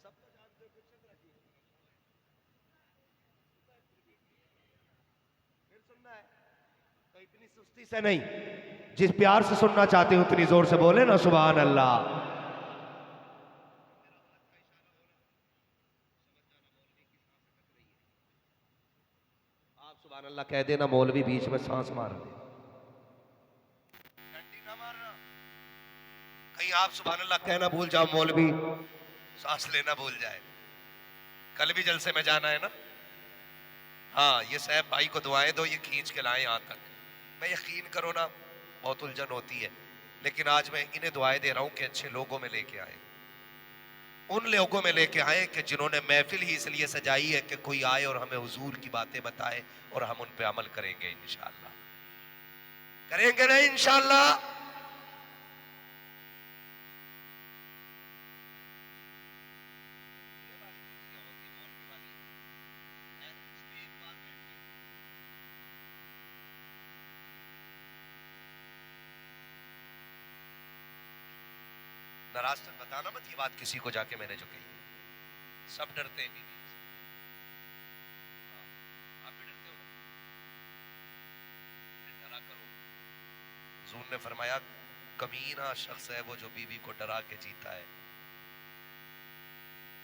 सब तो जानते हो, फिर सुनना है तो इतनी सुस्ती से नहीं, जिस प्यार से सुनना चाहते हो उतनी जोर से बोले ना सुभान अल्लाह। आप सुभान अल्लाह कह देना, मौलवी बीच में सांस मार दे, डंडी ना मारना। कहीं आप सुभान अल्लाह कहना भूल जाओ, मौलवी सांस लेना भूल जाए। कल भी जलसे में जाना है ना? हाँ, ये साहब भाई को दुआएं दो, ये खींच के लाए यहां तक। मैं यकीन करो ना बहुत उलझन होती है, लेकिन आज मैं इन्हें दुआएं दे रहा हूं कि अच्छे लोगों में लेके आए, उन लोगों में लेके आए कि जिन्होंने महफिल ही इसलिए सजाई है कि कोई आए और हमें हुजूर की बातें बताए और हम उन पे अमल करेंगे इंशाअल्लाह। करेंगे ना इंशाअल्लाह? नाराज तक बताना मत ये बात किसी को जाके मैंने जो कही। सब डरते हैं बीवी से। आप भी डरते हो ना? डरा करो। हुजूर ने फरमाया कमीना शख्स है वो जो बीवी को डरा के जीता है,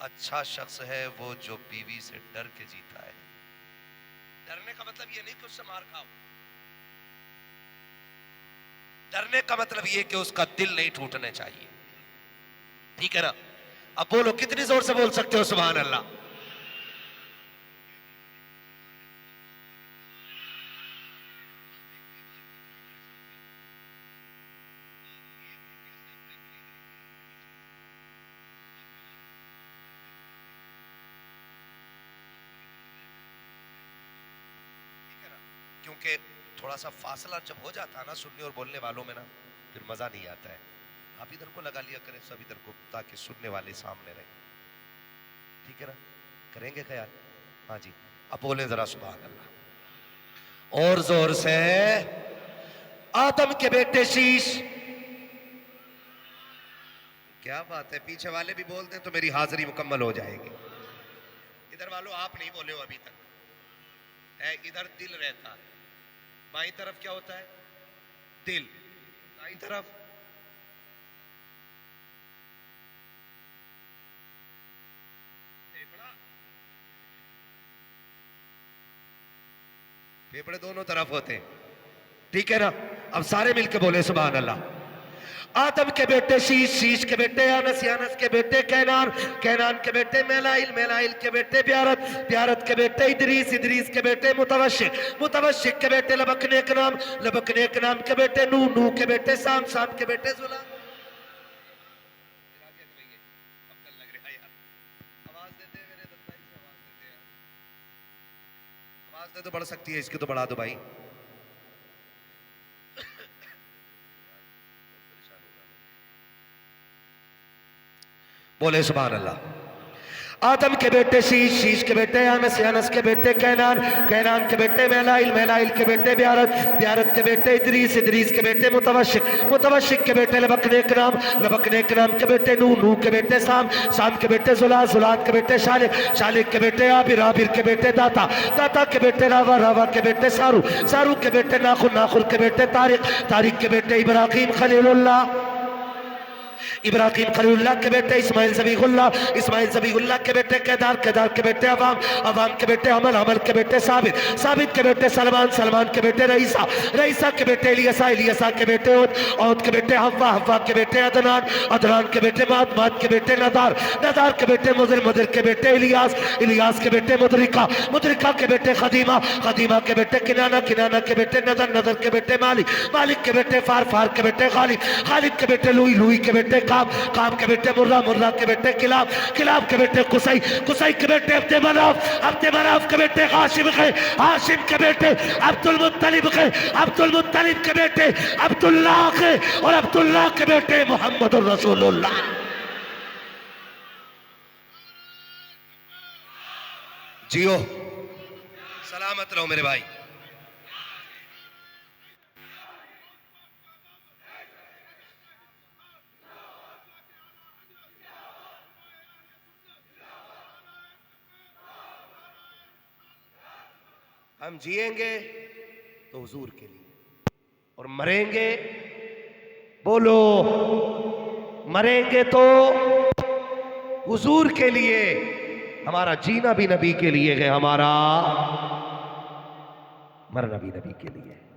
अच्छा शख्स है वो जो बीवी से डर के जीता है। डरने का मतलब ये नहीं कि उससे मार खाओ, डरने का मतलब ये कि उसका दिल नहीं टूटने चाहिए। ठीक है ना? अब बोलो, कितनी जोर से बोल सकते हो सुभान अल्लाह? क्योंकि थोड़ा सा फासला जब हो जाता है ना सुनने और बोलने वालों में ना, फिर मजा नहीं आता है। आप इधर को लगा लिया करें, सब इधर को, ताकि सुनने वाले सामने रहे। ठीक है ना? करेंगे ख्याल? हाँ जी, अब बोले जरा सुभान अल्लाह और जोर से। आदम के बेटे शीश। क्या बात है, पीछे वाले भी बोल दें तो मेरी हाजिरी मुकम्मल हो जाएगी। इधर वालों आप नहीं बोले हो अभी तक है, इधर दिल रहता है। बाईं तरफ क्या होता है? दिल। दाईं तरफ फेफड़ा। फेफड़े दोनों तरफ होते हैं, ठीक है ना? अब सारे मिलके बोले सुभान अल्लाह। आदम के बेटे शीश, शीश के बेटे अनस, अनस के बेटे कैनान, कैनान के बेटे मेलाइल, मेलाइल के बेटे ब्यारत, ब्यारत के बेटे इदरीस, इदरीस के बेटे मुतवशिक, मुतवशिक के बेटे लबक नेक नाम, लबक नेक नाम के बेटे नू, नू के बेटे साम, साम के बेटे जुला। आवाज दे तो बढ़ सकती है, इसकी तो बढ़ा दो भाई। बोले सुभान अल्लाह। आदम के बेटे शीश, शीश के बेटे अनस, अनस के बेटे कैनान, कैनान के बेटे मेलाइल, मेलाइल के बेटे ब्यारत, ब्यारत के बेटे इदरीस, इदरीस के बेटे मुतवशिक, मुतवशिक के बेटे लबक नेक नाम, लबक नेक नाम के बेटे नू, नू के बेटे साम, साम के बेटे जुलान, जुलान के बेटे शालिक, शालिक के बेटे आबिर, आबिर के बेटे दाता, दाता के बेटे रावा, रावा के बेटे सारू, सारू के बेटे नाखुर, नाखुर के बेटे तारिक, तारिक के बेटे इब्राहिम खलीलुल्लाह, इब्राहिम खलीलुल्लाह के बेटे इस्माइल ज़बीहुल्लाह, इस्माइल ज़बीहुल्लाह के बेटे केदार, केदार के बेटे अवाम, अवाम के बेटे अमल, अमल के बेटे साबित, साबित के बेटे सलमान, सलमान के बेटे रईसा, रईसा के बेटे इलियसा, इलियसा के बेटे औद, औद के बेटे हव्वा, हव्वा के बेटे अदनान, अदनान के बेटे माद, माद के बेटे नदार, नदार के बेटे मुदर, मुदर के बेटे इलियास, इलियास के बेटे मुदरिका, मुदरिका के बेटे खदीमा, खदीमा के बेटे किनाना, किनाना के बेटे नदर, नदर के बेटे मालिक, मालिक के बेटे फार, फार के बेटे खालिद, खालिद के बेटे लुई, लुई के बेटे काम, काम के बेटे मुर्रा, मुर्रा के बेटे किलाब, किलाब के बेटे कुसई, कुसई के बेटे अब्दे मनाफ, अब्दे मनाफ के बेटे हाशिम के, हाशिम के बेटे अब्दुल मुत्तलिब के, अब्दुल मुत्तलिब के बेटे अब्दुल्लाह के, और अब्दुल्लाह के बेटे मोहम्मद रसूलुल्लाह। जियो, सलामत रहो मेरे भाई। हम जिएंगे तो हुजूर के लिए, और मरेंगे, बोलो, मरेंगे तो हुजूर के लिए। हमारा जीना भी नबी के लिए है, हमारा मरना भी नबी के लिए।